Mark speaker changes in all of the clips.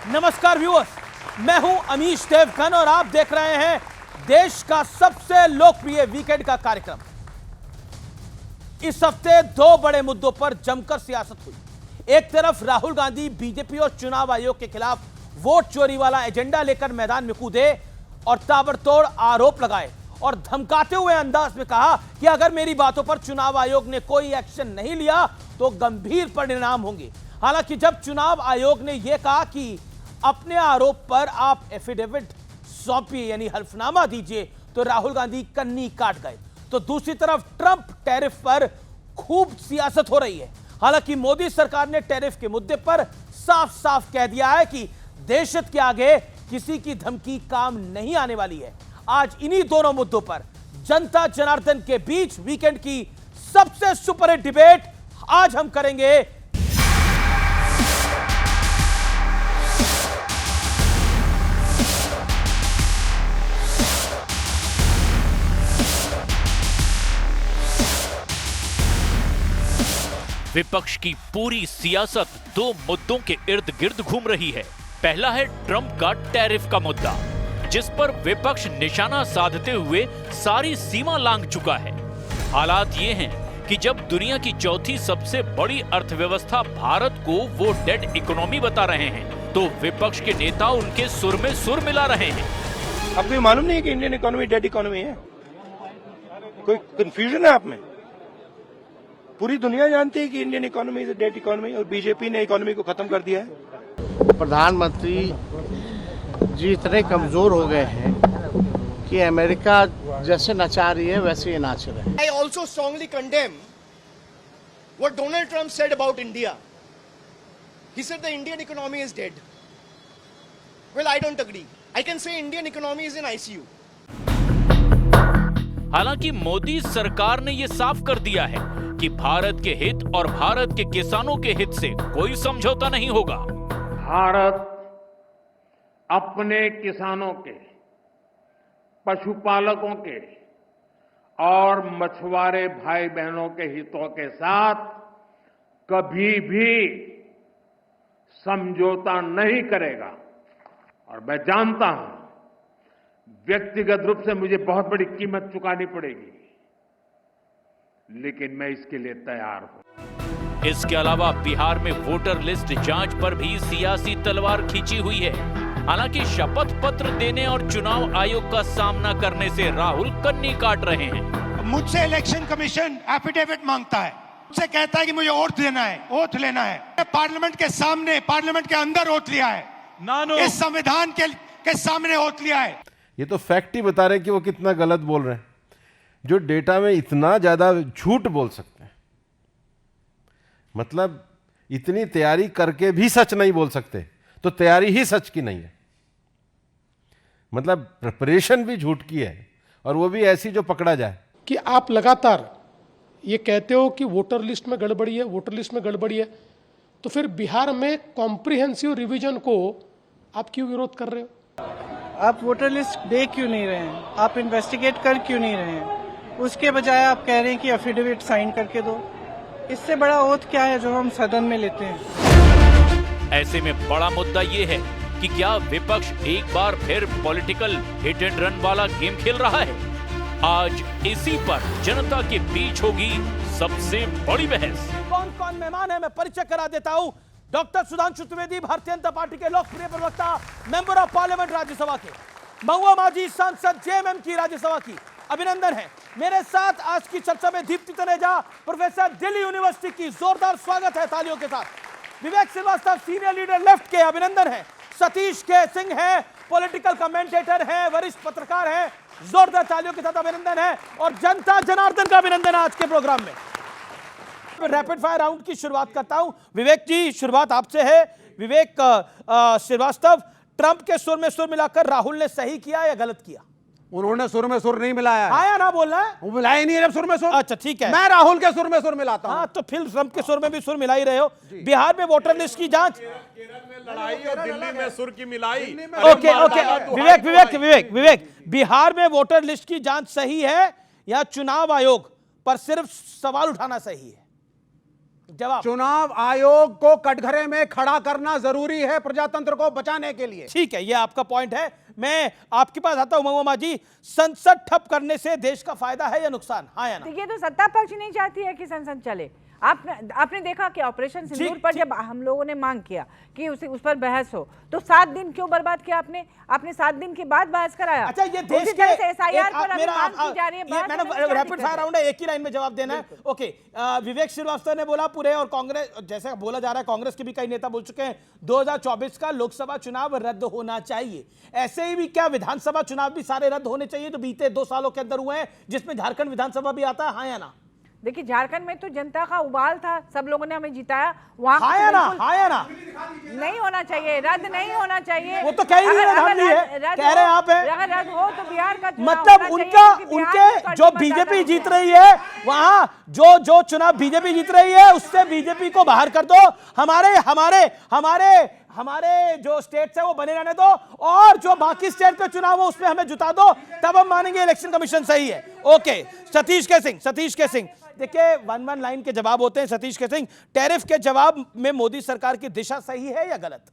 Speaker 1: नमस्कार व्यूअर्स, मैं हूं अमीश देवगन और आप देख रहे हैं देश का सबसे लोकप्रिय वीकेंड का कार्यक्रम। इस हफ्ते दो बड़े मुद्दों पर जमकर सियासत हुई। एक तरफ राहुल गांधी बीजेपी और चुनाव आयोग के खिलाफ वोट चोरी वाला एजेंडा लेकर मैदान में कूदे और ताबड़तोड़ आरोप लगाए और धमकाते हुए अंदाज में कहा कि अगर मेरी बातों पर चुनाव आयोग ने कोई एक्शन नहीं लिया तो गंभीर परिणाम होंगे। हालांकि जब चुनाव आयोग ने यह कहा कि अपने आरोप पर आप एफिडेविट सौंपिए यानी हल्फनामा दीजिए, तो राहुल गांधी कन्नी काट गए। तो दूसरी तरफ ट्रंप टैरिफ पर खूब सियासत हो रही है। हालांकि मोदी सरकार ने टैरिफ के मुद्दे पर साफ साफ कह दिया है कि दहशत के आगे किसी की धमकी काम नहीं आने वाली है। आज इन्हीं दोनों मुद्दों पर जनता जनार्दन के बीच वीकेंड की सबसे सुपरहिट डिबेट आज हम करेंगे।
Speaker 2: विपक्ष की पूरी सियासत दो मुद्दों के इर्द गिर्द घूम रही है। पहला है ट्रंप का टैरिफ का मुद्दा, जिस पर विपक्ष निशाना साधते हुए सारी सीमा लांघ चुका है। हालात ये हैं कि जब दुनिया की चौथी सबसे बड़ी अर्थव्यवस्था भारत को वो डेड इकोनॉमी बता रहे हैं, तो विपक्ष के नेता उनके सुर में सुर मिला रहे हैं।
Speaker 3: आपको मालूम नहीं है कि इंडियन इकोनॉमी डेड इकोनॉमी है? कोई कंफ्यूजन है आप में? पूरी दुनिया जानती है कि Indian economy is dead economy और बीजेपी ने इकोनॉमी को खत्म कर दिया है।
Speaker 4: प्रधानमंत्री जी इतने कमजोर हो गए हैं कि अमेरिका जैसे नचा रही है वैसे ही नाच रहे हैं।
Speaker 5: I also strongly condemn what Donald Trump said about India. He said the Indian economy is dead. Well, I don't agree. I can say Indian economy is in ICU.
Speaker 2: हालांकि मोदी सरकार ने यह साफ कर दिया है कि भारत के हित और भारत के किसानों के हित से कोई समझौता नहीं होगा।
Speaker 6: भारत अपने किसानों के, पशुपालकों के और मछुआरे भाई बहनों के हितों के साथ कभी भी समझौता नहीं करेगा। और मैं जानता हूं व्यक्तिगत रूप से मुझे बहुत बड़ी कीमत चुकानी पड़ेगी, लेकिन मैं इसके लिए तैयार हूं।
Speaker 2: इसके अलावा बिहार में वोटर लिस्ट जांच पर भी सियासी तलवार खींची हुई है। हालांकि शपथ पत्र देने और चुनाव आयोग का सामना करने से राहुल कन्नी काट रहे हैं।
Speaker 7: मुझसे इलेक्शन कमीशन एफिडेविट मांगता है, मुझसे कहता है कि मुझे ओथ देना है, ओथ लेना है। पार्लियामेंट के सामने, पार्लियामेंट के अंदर ओथ लिया है, इस संविधान के सामने ओथ लिया है।
Speaker 8: ये तो फैक्ट ही बता रहे हैं कि वो कितना गलत बोल रहे हैं। जो डेटा में इतना ज्यादा झूठ बोल सकते हैं, मतलब इतनी तैयारी करके भी सच नहीं बोल सकते, तो तैयारी ही सच की नहीं है। मतलब प्रिपरेशन भी झूठ की है और वो भी ऐसी जो पकड़ा जाए।
Speaker 9: कि आप लगातार ये कहते हो कि वोटर लिस्ट में गड़बड़ी है, वोटर लिस्ट में गड़बड़ी है, तो फिर बिहार में कॉम्प्रिहेंसिव रिवीजन को आप क्यों विरोध कर रहे हो?
Speaker 10: आप वोटर लिस्ट दे क्यों नहीं रहे हैं? आप इन्वेस्टिगेट कर क्यों नहीं रहे हैं? उसके बजाय आप कह रहे हैं कि एफिडेविट साइन करके दो। इससे बड़ा ओथ क्या है जो हम सदन में लेते हैं?
Speaker 2: ऐसे में बड़ा मुद्दा ये है कि क्या विपक्ष एक बार फिर पॉलिटिकल हिट एंड रन वाला गेम खेल रहा है? आज इसी पर जनता के बीच होगी सबसे बड़ी बहस।
Speaker 1: कौन कौन मेहमान है मैं परिचय करा देता हूं। डॉक्टर सुधांशु त्रिवेदी, भारतीय जनता पार्टी के लोकप्रिय प्रवक्ता, मेंबर ऑफ पार्लियामेंट राज्यसभा के, महुआ माजी सांसद जेएमएम की राज्यसभा की, अभिनंदन है। मेरे साथ आज की चर्चा में दीप्ति तनेजा, प्रोफेसर दिल्ली यूनिवर्सिटी की, जोरदार स्वागत है तालियों के साथ। विवेक श्रीवास्तव, सीनियर लीडर लेफ्ट के, अभिनंदन है। सतीश के सिंह है, पॉलिटिकल कमेंटेटर है, वरिष्ठ पत्रकार है, जोरदार तालियों के साथ अभिनंदन है। और जनता जनार्दन का अभिनंदन है आज के प्रोग्राम में। रैपिड फायर राउंड की शुरुआत करता हूं। विवेक जी, शुरुआत आपसे है। विवेक श्रीवास्तव, ट्रंप के सुर में सुर मिलाकर राहुल ने सही किया या गलत किया?
Speaker 11: उन्होंने सुर में सुर नहीं मिलाया है।
Speaker 1: आया ना बोलना है,
Speaker 11: वो मिलाया ही नहीं है सुर में सुर।
Speaker 1: अच्छा ठीक है,
Speaker 11: मैं राहुल के सुर में सुर मिलाता हूं।
Speaker 1: हाँ, तो फिर ट्रंप के सुर में भी सुर मिला ही रहे हो। बिहार में वोटर लिस्ट की जांच,
Speaker 12: लड़ाई और दिल्ली में सुर की मिलाई।
Speaker 1: ओके विवेक, बिहार में वोटर लिस्ट की जांच सही है या चुनाव आयोग पर सिर्फ सवाल उठाना सही है? जवाब।
Speaker 11: चुनाव आयोग को कटघरे में खड़ा करना जरूरी है प्रजातंत्र को बचाने के लिए।
Speaker 1: ठीक है, ये आपका पॉइंट है। मैं आपके पास आता हूं महुआ जी, संसद ठप करने से देश का फायदा है या नुकसान, हाँ या ना?
Speaker 13: देखिए, तो सत्ता पक्ष नहीं चाहती है कि संसद चले। आपने देखा कि ऑपरेशन सिंदूर पर जब हम लोगों ने मांग किया कि उस पर बहस हो, तो 7 दिन क्यों बर्बाद किया आपने 7द दिन के बाद बहस कराया।
Speaker 1: अच्छा, ये देश के
Speaker 13: SIR पर अभी मांग की जा रही है।
Speaker 1: मैडम, रैपिड फायर राउंड है, एक ही लाइन में जवाब देना है। ओके, विवेक श्रीवास्तव ने बोला पूरे, और कांग्रेस, जैसे बोला जा रहा है कांग्रेस के भी कई नेता बोल चुके हैं 2024 का लोकसभा चुनाव रद्द होना चाहिए। ऐसे ही भी क्या विधानसभा चुनाव भी सारे रद्द होने चाहिए जो बीते 2 सालों के अंदर हुए हैं, जिसमें झारखंड विधानसभा भी आता है, हाँ या ना?
Speaker 13: देखिए, झारखंड में तो जनता का उबाल था, सब लोगों ने हमें जिताया। वहां
Speaker 1: हाँ या ना?
Speaker 13: नहीं होना चाहिए, रद्द नहीं होना चाहिए।
Speaker 1: वो तो कह ही नहीं है, कह रहे आप हैं।
Speaker 13: अगर रद्द हो तो बिहार का
Speaker 1: मतलब उनके जो बीजेपी जीत रही है, वहां जो चुनाव बीजेपी जीत रही है, उससे बीजेपी को बाहर कर दो। हमारे जो स्टेट्स है वो बने रहने दो, और जो बाकी स्टेट पे चुनाव हो उसमें हमें जुटा दो, तब हम मानेंगे इलेक्शन कमीशन सही है। ओके, सतीश के सिंह देखिए, 1 लाइन के जवाब होते हैं। सतीश के सिंह, टैरिफ के जवाब में मोदी सरकार की दिशा सही है या गलत?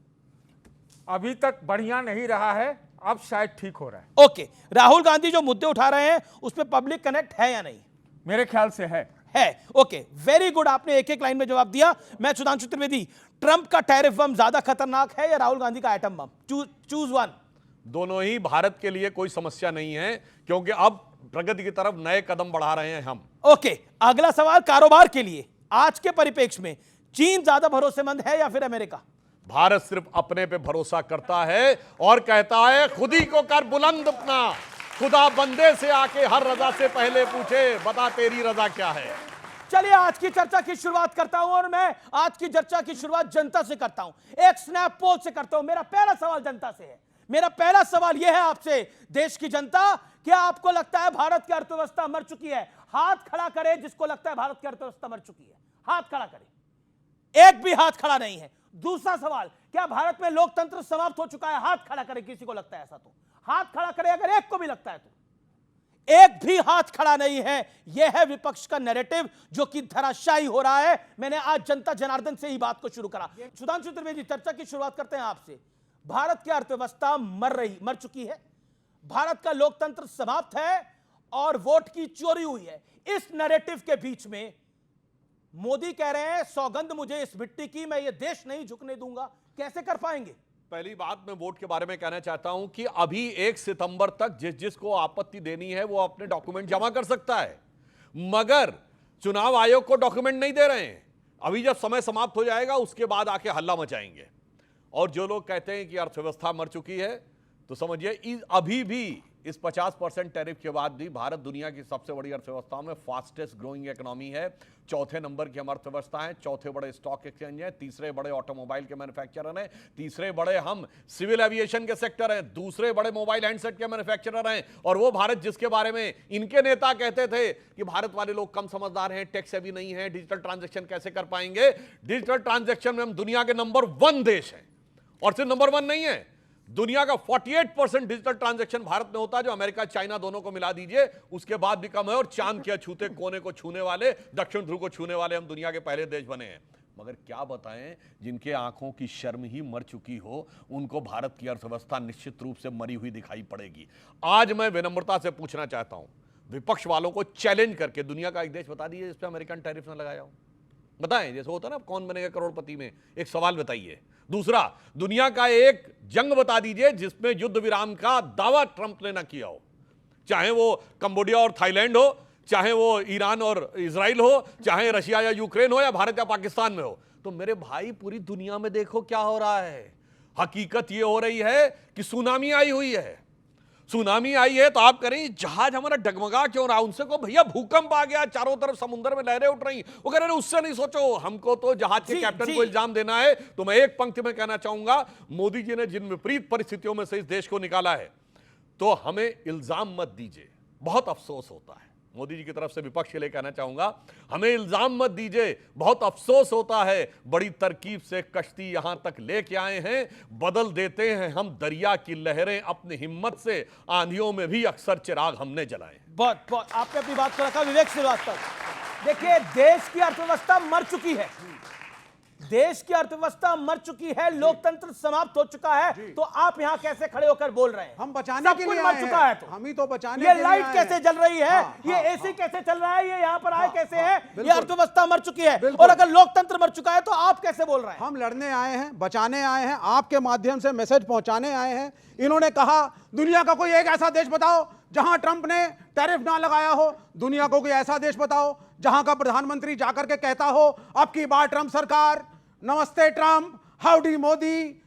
Speaker 12: अभी तक बढ़िया नहीं रहा है, अब शायद ठीक हो रहा है।
Speaker 1: ओके, राहुल गांधी जो मुद्दे उठा रहे हैं उस पर पब्लिक कनेक्ट है या नहीं?
Speaker 12: मेरे ख्याल से है।
Speaker 1: ओके, वेरी गुड, आपने एक लाइन में जवाब दिया। मैं सुधांशु त्रिवेदी, ट्रंप का टैरिफ बम ज्यादा खतरनाक है या राहुल गांधी का एटम बम? Choose one.
Speaker 12: दोनों ही भारत के लिए कोई समस्या नहीं है, क्योंकि अब प्रगति की तरफ नए कदम बढ़ा रहे हैं हम।
Speaker 1: ओके, अगला सवाल कारोबार के लिए, आज के परिप्रेक्ष्य में चीन ज्यादा भरोसेमंद है या फिर अमेरिका?
Speaker 12: भारत सिर्फ अपने पे भरोसा करता है और कहता है खुद ही को कर बुलंद अपना, खुदा बंदे से आके हर रजा से पहले पूछे बता तेरी रजा क्या है।
Speaker 1: चलिए, आज की चर्चा की शुरुआत करता हूं, और मैं आज की चर्चा की शुरुआत जनता से करता हूं, एक स्नैप पोल से करता हूं। मेरा पहला सवाल जनता से है। मेरा पहला सवाल यह है आपसे, देश की जनता, क्या आपको लगता है भारत की अर्थव्यवस्था मर चुकी है? हाथ खड़ा करे जिसको लगता है भारत की अर्थव्यवस्था मर चुकी है, हाथ खड़ा करे। एक भी हाथ खड़ा नहीं है। दूसरा सवाल, क्या भारत में लोकतंत्र समाप्त हो चुका है? हाथ खड़ा करे किसी को लगता है ऐसा, तो हाथ खड़ा करे अगर एक को भी लगता है तो। एक भी हाथ खड़ा नहीं है। यह है विपक्ष का नैरेटिव जो कि धराशायी हो रहा है। मैंने आज जनता जनार्दन से ही बात को शुरू करा। सुधांशु त्रिवेदी, चर्चा की शुरुआत करते हैं आपसे। भारत की अर्थव्यवस्था मर चुकी है, भारत का लोकतंत्र समाप्त है और वोट की चोरी हुई है। इस नैरेटिव के बीच में मोदी कह रहे हैं सौगंध मुझे इस मिट्टी की, मैं ये देश नहीं झुकने दूंगा। कैसे कर पाएंगे?
Speaker 12: पहली बात मैं वोट के बारे में कहना चाहता हूं कि अभी 1 सितंबर तक जिसको आपत्ति देनी है वो अपने डॉक्यूमेंट जमा कर सकता है, मगर चुनाव आयोग को डॉक्यूमेंट नहीं दे रहे हैं। अभी जब समय समाप्त हो जाएगा उसके बाद आके हल्ला मचाएंगे। और जो लोग कहते हैं कि अर्थव्यवस्था मर चुकी है, तो समझिए अभी भी इस 50% टैरिफ के बाद भी भारत दुनिया की सबसे बड़ी अर्थव्यवस्थाओं में फास्टेस्ट ग्रोइंग इकोनॉमी है। 4थे नंबर की हम अर्थव्यवस्था है, 4थे बड़े स्टॉक एक्सचेंज है, 3रे बड़े ऑटोमोबाइल के मैन्युफैक्चरर हैं, 3रे बड़े हम सिविल एविएशन के सेक्टर हैं, 2रे बड़े मोबाइल हैंडसेट के मैन्युफैक्चरर हैं। और वो भारत जिसके बारे में इनके नेता कहते थे कि भारत वाले लोग कम समझदार हैं, टैक्स सेवी नहीं है, डिजिटल ट्रांजेक्शन कैसे कर पाएंगे। डिजिटल ट्रांजेक्शन में हम दुनिया के नंबर 1 देश हैं, और सिर्फ नंबर 1 नहीं है, दुनिया का 48% डिजिटल ट्रांजैक्शन भारत में होता है, जो अमेरिका चाइना दोनों को मिला दीजिए उसके बाद भी कम है। और चांद के छूते कोने को छूने वाले, दक्षिण ध्रुव को छूने वाले हम दुनिया के पहले देश बने हैं। मगर क्या बताएं, जिनके आंखों की शर्म ही मर चुकी हो, उनको भारत की अर्थव्यवस्था निश्चित रूप से मरी हुई दिखाई पड़ेगी। आज मैं विनम्रता से पूछना चाहता हूं विपक्ष वालों को चैलेंज करके, दुनिया का एक देश बता दीजिए जिस पर अमेरिकन टैरिफ ना लगाया हो। बताएं, जैसे होता है ना कौन बनेगा करोड़पति में, एक सवाल बताइए। दूसरा, दुनिया का एक जंग बता दीजिए जिसमें युद्ध विराम का दावा ट्रंप ने ना किया हो, चाहे वो कंबोडिया और थाईलैंड हो, चाहे वो ईरान और इजराइल हो, चाहे रशिया या यूक्रेन हो, या भारत या पाकिस्तान में हो। तो मेरे भाई, पूरी दुनिया में देखो क्या हो रहा है। हकीकत ये हो रही है कि सुनामी आई हुई है। सुनामी आई है तो आप करें जहाज हमारा डगमगा क्यों रहा, उनसे को भैया भूकंप आ गया, चारों तरफ समुद्र में लहरें उठ रही, वो कह रहे उससे नहीं सोचो, हमको तो जहाज के कैप्टन को इल्जाम देना है। तो मैं एक पंक्ति में कहना चाहूंगा, मोदी जी ने जिन विपरीत परिस्थितियों में से इस देश को निकाला है, तो हमें इल्जाम मत दीजिए। बहुत अफसोस होता है, मोदी जी की तरफ से विपक्ष के लिए कहना चाहूंगा, हमें इल्जाम मत दीजिए, बहुत अफसोस होता है। बड़ी तरकीब से कश्ती यहां तक लेके आए हैं, बदल देते हैं हम दरिया की लहरें अपनी हिम्मत से, आंधियों में भी अक्सर चिराग हमने जलाए।
Speaker 1: बहुत आपने अपनी बात को रखा। विवेक श्रीवास्तव, देखिए, देश की अर्थव्यवस्था मर चुकी है, देश की अर्थव्यवस्था मर चुकी है, लोकतंत्र समाप्त हो चुका है, तो आप यहां कैसे खड़े होकर बोल रहे हैं?
Speaker 11: हम बचाने के लिए
Speaker 1: मर चुका है, तो
Speaker 11: हम ही तो बचाने
Speaker 1: ये
Speaker 11: के
Speaker 1: लाइट
Speaker 11: लिए
Speaker 1: कैसे जल रही है, ये एसी कैसे चल रहा है, ये यहां पर आए कैसे है, ये अर्थव्यवस्था मर चुकी है, और अगर लोकतंत्र मर चुका है तो आप कैसे बोल रहे हैं?
Speaker 11: हम लड़ने आए हैं, बचाने आए हैं, आपके माध्यम से मैसेज पहुंचाने आए हैं। इन्होंने कहा दुनिया का कोई एक ऐसा देश बताओ जहां ट्रंप ने टैरिफ ना लगाया हो, दुनिया को कोई ऐसा देश बताओ जहां का प्रधानमंत्री जाकर के कहता हो अब की बार ट्रंप सरकार, नमस्ते ट्रंप, हाउडी मोदी,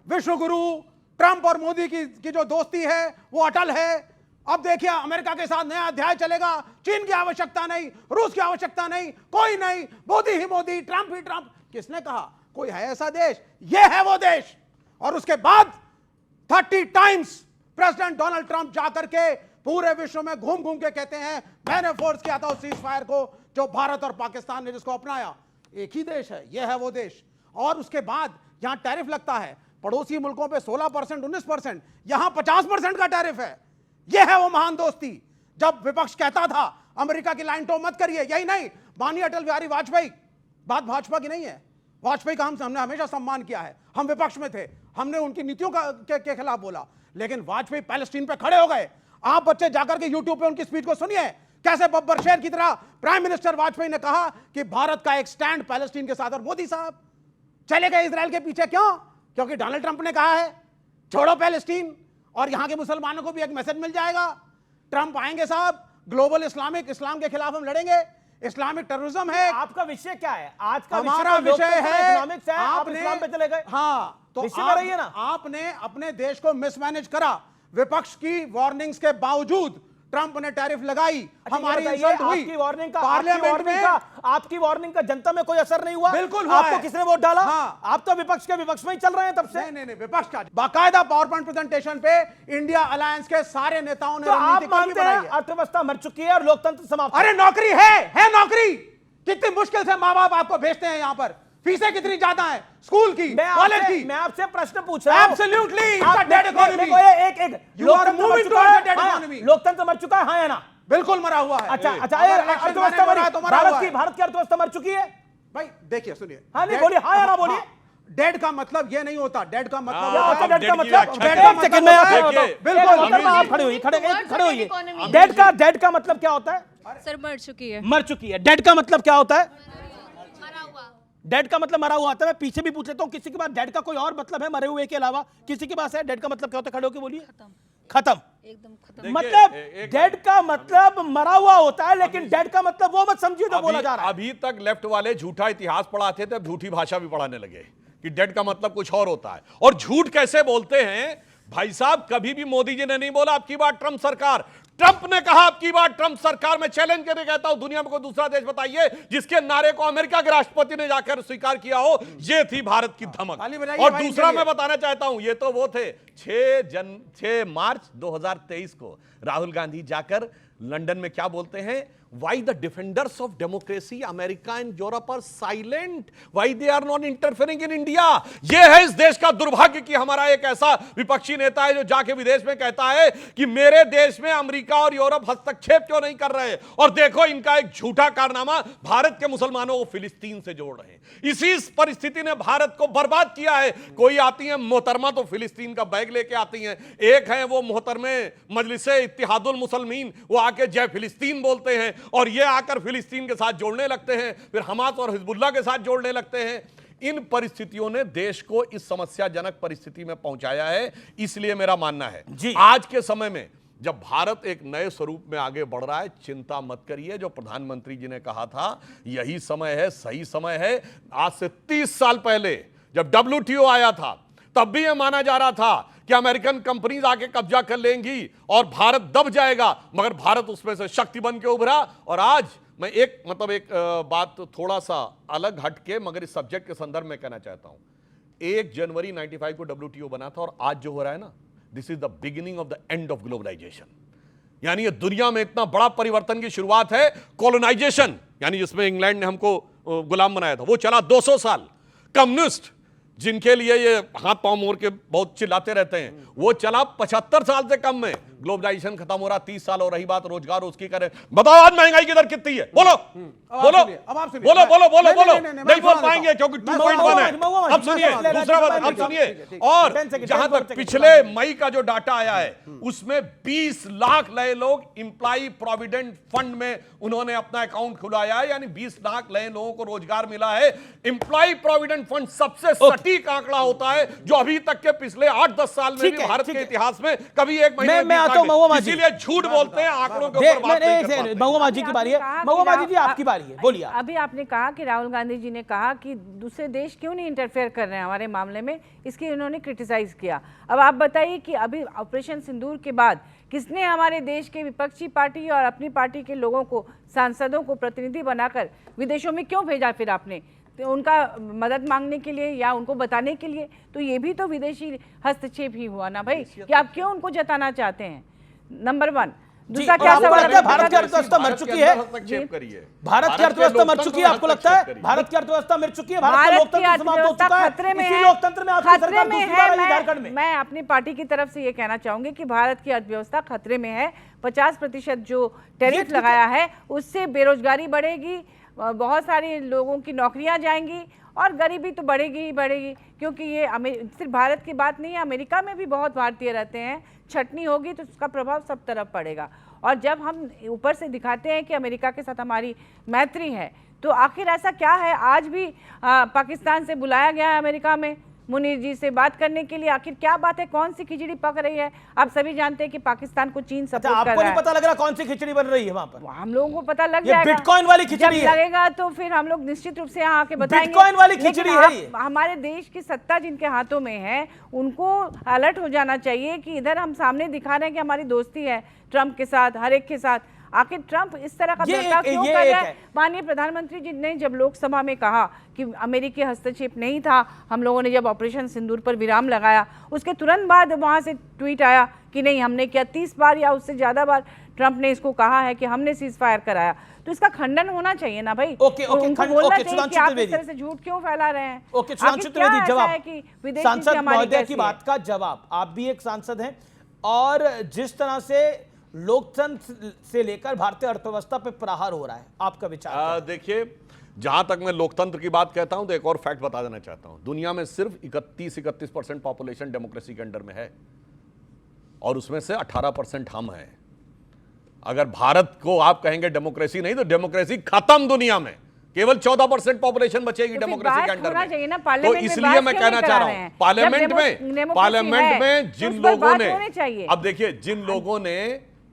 Speaker 11: विश्व गुरु। ट्रंप और मोदी की जो दोस्ती है वो अटल है। अब देखिए अमेरिका के साथ नया अध्याय चलेगा, चीन की आवश्यकता नहीं, रूस की आवश्यकता नहीं, कोई नहीं, मोदी ही मोदी, ट्रंप ही ट्रंप। किसने कहा कोई है ऐसा देश? ये है वो देश। और उसके बाद 30 टाइम्स प्रेसिडेंट डोनाल्ड ट्रंप जाकर के पूरे विश्व में घूम घूम के कहते हैं मैंने फोर्स किया था उस सीज फायर को जो भारत और पाकिस्तान ने जिसको अपनाया। एक ही देश है, यह है वो देश। और उसके बाद यहां टैरिफ लगता है पड़ोसी मुल्कों पे 16%, 19%, यहां 50% का टैरिफ है। यह है वो महान दोस्ती। जब विपक्ष कहता था अमेरिका की लाइन टो मत करिए, यही नहीं, माननीय अटल बिहारी वाजपेयी, बात भाजपा की नहीं है, वाजपेयी का हमने हमेशा सम्मान किया है। हम विपक्ष में थे, हमने उनकी नीतियों के खिलाफ बोला, लेकिन वाजपेयी पैलेस्टीन पे खड़े हो गए। आप बच्चे जाकर के यूट्यूब पे उनकी स्पीच को सुनिए, कैसे बब्बर शेर की तरह प्राइम मिनिस्टर वाजपेयी ने कहा कि भारत का एक स्टैंड पैलेस्टीन के साथ। और मोदी साहब चले गए इजराइल के पीछे, क्यों? क्योंकि डोनाल्ड ट्रंप ने कहा है छोड़ो पैलेस्टीन, और यहां के मुसलमानों को भी एक मैसेज मिल जाएगा। ट्रंप आएंगे साहब, ग्लोबल इस्लाम के खिलाफ हम लड़ेंगे, इस्लामिक टेररिज्म है।
Speaker 1: आपका विषय क्या है? आज का
Speaker 11: हमारा विषय है
Speaker 1: इकोनॉमिक्स है, आप इस्लाम पे चले गए।
Speaker 11: हाँ, तो
Speaker 1: विषय में रहिए ना।
Speaker 11: आपने अपने देश को मिसमैनेज करा, विपक्ष की वार्निंग्स के बावजूद ट्रंप ने टैरिफ लगाई, हमारी इंसल्ट हुई।
Speaker 1: आपकी वार्निंग का
Speaker 11: पार्लियामेंट में
Speaker 1: आपकी वार्निंग का जनता में कोई असर नहीं हुआ?
Speaker 11: बिल्कुल हुआ
Speaker 1: आपको
Speaker 11: है।
Speaker 1: किसने वोट डाला?
Speaker 11: हाँ।
Speaker 1: आप तो विपक्ष के विपक्ष में ही चल रहे हैं तब से।
Speaker 11: नहीं, विपक्ष का बाकायदा पावर पॉइंट प्रेजेंटेशन पे इंडिया अलायंस के सारे नेताओं ने
Speaker 1: तो आप
Speaker 11: रणनीति
Speaker 1: मानते
Speaker 11: बनाई
Speaker 1: हैं
Speaker 11: है।
Speaker 1: अर्थव्यवस्था मर चुकी है और लोकतंत्र समाप्त?
Speaker 11: अरे नौकरी है नौकरी। कितनी मुश्किल से माँ बाप आपको भेजते हैं यहाँ पर, फीसें कितनी ज्यादा हैं स्कूल की, कॉलेज की।
Speaker 1: मैं आपसे प्रश्न पूछ रहा हूं।
Speaker 11: Absolutely it's a dead economy.
Speaker 1: You are moving towards a dead economy. लोकतंत्र मर चुका है, हाँ या ना?
Speaker 11: बिल्कुल मरा हुआ है।
Speaker 1: अच्छा, अर्थव्यवस्था मरी, भारत की अर्थव्यवस्था मर चुकी है
Speaker 11: भाई। देखिए सुनिए,
Speaker 1: हाँ नहीं बोलिए, हाँ या ना बोलिए।
Speaker 11: डेड का मतलब ये नहीं होता, डेड का मतलब
Speaker 1: डेड का मतलब बिल्कुल आप खड़े होइए। डेड का मतलब क्या होता है?
Speaker 14: सर मर चुकी है।
Speaker 1: मर चुकी है। डेड का मतलब क्या होता है? डेड का मतलब मरा हुआ आता है। मैं पीछे भी पूछ लेता हूँ, किसी के पास डेड का कोई और मतलब है मरे हुए के अलावा? किसी के पास है? डेड का मतलब क्या होता है? खड़े होकर बोलिए। खत्म।
Speaker 14: एकदम खत्म।
Speaker 1: मतलब डेड का मतलब मरा हुआ होता है, लेकिन डेड का मतलब वो मत समझिए जो बोला जा रहा है।
Speaker 12: अभी तक लेफ्ट वाले झूठा इतिहास पढ़ाते थे, अब झूठी भाषा भी पढ़ाने लगे कि डेड का मतलब कुछ और होता है। और झूठ कैसे बोलते हैं भाई साहब? कभी भी मोदी जी ने नहीं बोला अब की बार ट्रंप सरकार। ट्रंप ने कहा अब की बार ट्रंप सरकार। मैं चैलेंज करके कहता हूं, दुनिया में कोई दूसरा देश बताइए जिसके नारे को अमेरिका के राष्ट्रपति ने जाकर स्वीकार किया हो। ये थी भारत की धमक। और दूसरा मैं बताना चाहता हूं, ये तो वो थे 6 मार्च 2023 को राहुल गांधी जाकर लंदन में क्या बोलते हैं? Why the defenders of democracy, America and Europe are silent? Why they are not interfering in India? ये है इस देश का दुर्भाग्य कि हमारा एक ऐसा विपक्षी नेता है जो जाके विदेश में कहता है कि मेरे देश में अमेरिका और यूरोप हस्तक्षेप क्यों नहीं कर रहे। और देखो इनका एक झूठा कारनामा, भारत के मुसलमानों को फिलिस्तीन से जोड़ रहे हैं। इसी परिस्थिति ने भारत को बर्बाद किया है। कोई आती है मोहतरमा तो फिलिस्तीन का बैग लेके आती हैं। एक है वो मोहतरमे मजलिसे इत्तिहादुल मुसलमीन, वो आके जय फिलिस्तीन बोलते हैं और ये आकर फिलिस्तीन के साथ जोड़ने लगते हैं, फिर हमास और हिजबुल्लाह के साथ जोड़ने लगते हैं। इन परिस्थितियों ने देश को इस समस्याजनक परिस्थिति में पहुंचाया है। इसलिए मेरा मानना है आज के समय में जब भारत एक नए स्वरूप में आगे बढ़ रहा है, चिंता मत करिए। जो प्रधानमंत्री जी ने कहा था यही समय है, सही समय है। आज से 30 साल पहले जब WTO आया था तब भी यह माना जा रहा था कि अमेरिकन कंपनीज आके कब्जा कर लेंगी और भारत दब जाएगा, मगर भारत उसमें से शक्ति बन के उभरा। और आज मैं एक बात थोड़ा सा अलग हटके मगर इस सब्जेक्ट के संदर्भ में कहना चाहता हूं। 1 जनवरी 95 को WTO बना था और आज जो हो रहा है ना, this is the beginning of the end of globalisation. यानी ये दुनिया में इतना बड़ा परिवर्तन की शुरुआत है। कॉलोनाइजेशन यानी जिसमें इंग्लैंड ने हमको गुलाम बनाया था वो चला 200 साल। कम्युनिस्ट जिनके लिए ये हाथ पांव मोड़ के बहुत चिल्लाते रहते हैं, वो चला 75 साल से कम में। ग्लोबलाइजेशन खत्म हो रहा 30 साल, और रही बात रोजगार उसकी करें, बताओ आज महंगाई की दर कितनी है? बोलो बोलो बोलो बोलो बोलो बोलो। नहीं बोल पाएंगे क्योंकि 2.1 है। अब सुनिए दूसरा बात, अब सुनिए। और जहां तक पिछले मई का जो डाटा आया है, उसमें 20 लाख नए लोग एम्प्लॉय प्रोविडेंट फंड में उन्होंने अपना अकाउंट खुलाया है, यानी 20 लाख नए लोगों को रोजगार मिला है। एम्प्लॉय प्रोविडेंट फंड सबसे सटीक आंकड़ा होता है, जो अभी तक के पिछले 8-10 साल में भी भारत के इतिहास में कभी एक महीने इसीलिए झूठ बोलते हैं, आंकड़ों के ऊपर बात नहीं कर पाते।
Speaker 1: महुआ माजी की बारी है। महुआ माजी जी आपकी बारी है, बोलिए।
Speaker 13: अभी आपने कहा कि राहुल गांधी जी ने कहा कि दूसरे देश क्यों नहीं इंटरफेयर कर रहे हैं हमारे मामले में, इसकी उन्होंने क्रिटिसाइज किया। अब आप बताइए कि अभी ऑपरेशन सिंदूर के बाद किसने हमारे देश के विपक्षी पार्टी और अपनी पार्टी के लोगों को, सांसदों को प्रतिनिधि बनाकर विदेशों में क्यों भेजा फिर आपने? तो उनका मदद मांगने के लिए या उनको बताने के लिए? तो ये भी तो विदेशी हस्तक्षेप ही हुआ ना भाई, कि आप क्यों उनको जताना चाहते हैं? नंबर 1। दूसरा क्या सवाल है?
Speaker 1: भारत की अर्थव्यवस्था मर चुकी है। भारत की अर्थव्यवस्था मर चुकी है, आपको लगता है? भारत की अर्थव्यवस्था मर चुकी है, भारत का लोकतंत्र समाप्त हो चुका है,
Speaker 13: खतरे में
Speaker 1: इसी
Speaker 13: है,
Speaker 1: लोकतंत्र में आपकी सरकार दूसरी बार आई झारखंड में।
Speaker 13: मैं अपनी पार्टी की तरफ से ये कहना चाहूंगी कि भारत की अर्थव्यवस्था खतरे में है। 50% जो टैरिफ लगाया है उससे बेरोजगारी बढ़ेगी, बहुत सारे लोगों की नौकरियां जाएंगी और गरीबी तो बढ़ेगी ही बढ़ेगी, क्योंकि ये सिर्फ भारत की बात नहीं है, अमेरिका में भी बहुत भारतीय रहते हैं। छटनी होगी तो उसका प्रभाव सब तरफ पड़ेगा। और जब हम ऊपर से दिखाते हैं कि अमेरिका के साथ हमारी मैत्री है, तो आखिर ऐसा क्या है? आज भी पाकिस्तान से बुलाया गया है अमेरिका में मुनीर जी से बात करने के लिए। आखिर क्या बात है? कौन सी खिचड़ी पक रही है? आप सभी जानते हैं कि पाकिस्तान को चीन सपोर्ट कर रहा है।
Speaker 1: आपको नहीं पता लग रहा कौन सी खिचड़ी बन रही है वहां पर?
Speaker 13: हम लोगों को पता लग जाएगा,
Speaker 1: बिटकॉइन वाली खिचड़ी
Speaker 13: जब लगेगा तो फिर हम लोग निश्चित रूप से यहाँ आके बताएंगे।
Speaker 1: बिटकॉइन वाली खिचड़ी है।
Speaker 13: हमारे देश की सत्ता जिनके हाथों में है, उनको अलर्ट हो जाना चाहिए कि इधर हम सामने दिखा रहे हैं कि हमारी दोस्ती है ट्रंप के साथ, हर एक के साथ। आखिर ट्रंप इस तरह का बर्ताव क्यों कर रहा है? माननीय प्रधानमंत्री जी ने जब लोकसभा में कहा कि अमेरिकी हस्तक्षेप नहीं था, हम लोगों ने जब ऑपरेशन सिंदूर पर विराम लगाया, उसके तुरंत बाद वहां से ट्वीट आया कि नहीं हमने किया। 30 बार या उससे ज्यादा बार ट्रंप ने इसको कहा है कि हमने सीज फायर कराया। तो इसका खंडन होना चाहिए ना भाई। उनको बोलना चाहिए कि आप इस तरह से झूठ क्यों फैला रहे हैं।
Speaker 1: सांसद महोदय की बात का जवाब, आप भी एक सांसद हैं, और जिस तरह से लोकतंत्र से लेकर भारतीय अर्थव्यवस्था पे प्रहार हो रहा है, आपका विचार?
Speaker 12: देखिए, जहां तक मैं लोकतंत्र की बात कहता हूं तो एक और फैक्ट बता देना चाहता हूं। दुनिया में सिर्फ 31-31% पॉपुलेशन डेमोक्रेसी के अंडर में है, और उसमें से 18% हम हैं। अगर भारत को आप कहेंगे डेमोक्रेसी नहीं, तो डेमोक्रेसी खत्म दुनिया में। केवल 14% पॉपुलेशन बचेगी डेमोक्रेसी के अंडर में। तो इसलिए मैं कहना चाह रहा हूं, पार्लियामेंट में जिन लोगों ने, अब देखिए, जिन लोगों ने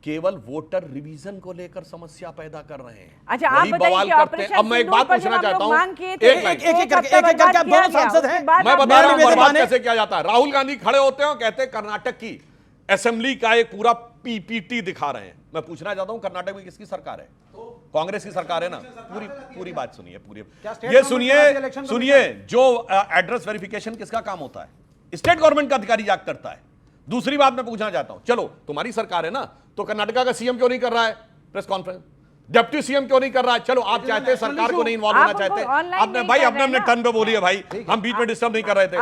Speaker 12: केवल वोटर रिवीजन को लेकर समस्या पैदा कर रहे हैं,
Speaker 13: अच्छा, आप
Speaker 12: बवाल करते हैं। अब मैं एक बात पूछना चाहता हूं,
Speaker 1: एक करके दोनों सांसद हैं,
Speaker 12: मैं बता रहा हूं बर्बाद कैसे किया जाता है। राहुल गांधी खड़े होते हैं और कहते हैं कर्नाटक की असेंबली का एक पूरा पीपीटी दिखा रहे हैं। मैं पूछना चाहता हूं, कर्नाटक में किसकी सरकार है? कांग्रेस की सरकार है ना। पूरी बात सुनिए, ये सुनिए, जो एड्रेस वेरिफिकेशन किसका काम होता है? स्टेट गवर्नमेंट का अधिकारी जाकर करता है। दूसरी बात मैं पूछना चाहता हूं, चलो तुम्हारी सरकार है ना, तो कर्नाटका का सीएम क्यों नहीं कर रहा है प्रेस कॉन्फ्रेंस? डिप्टी सीएम क्यों नहीं कर रहा है? चलो आप चाहते हैं, सरकार को नहीं इन्वॉल्व होना चाहते, आपने भाई अपने टर्न पे बोलिए भाई, हम बीच में डिस्टर्ब नहीं कर रहे थे।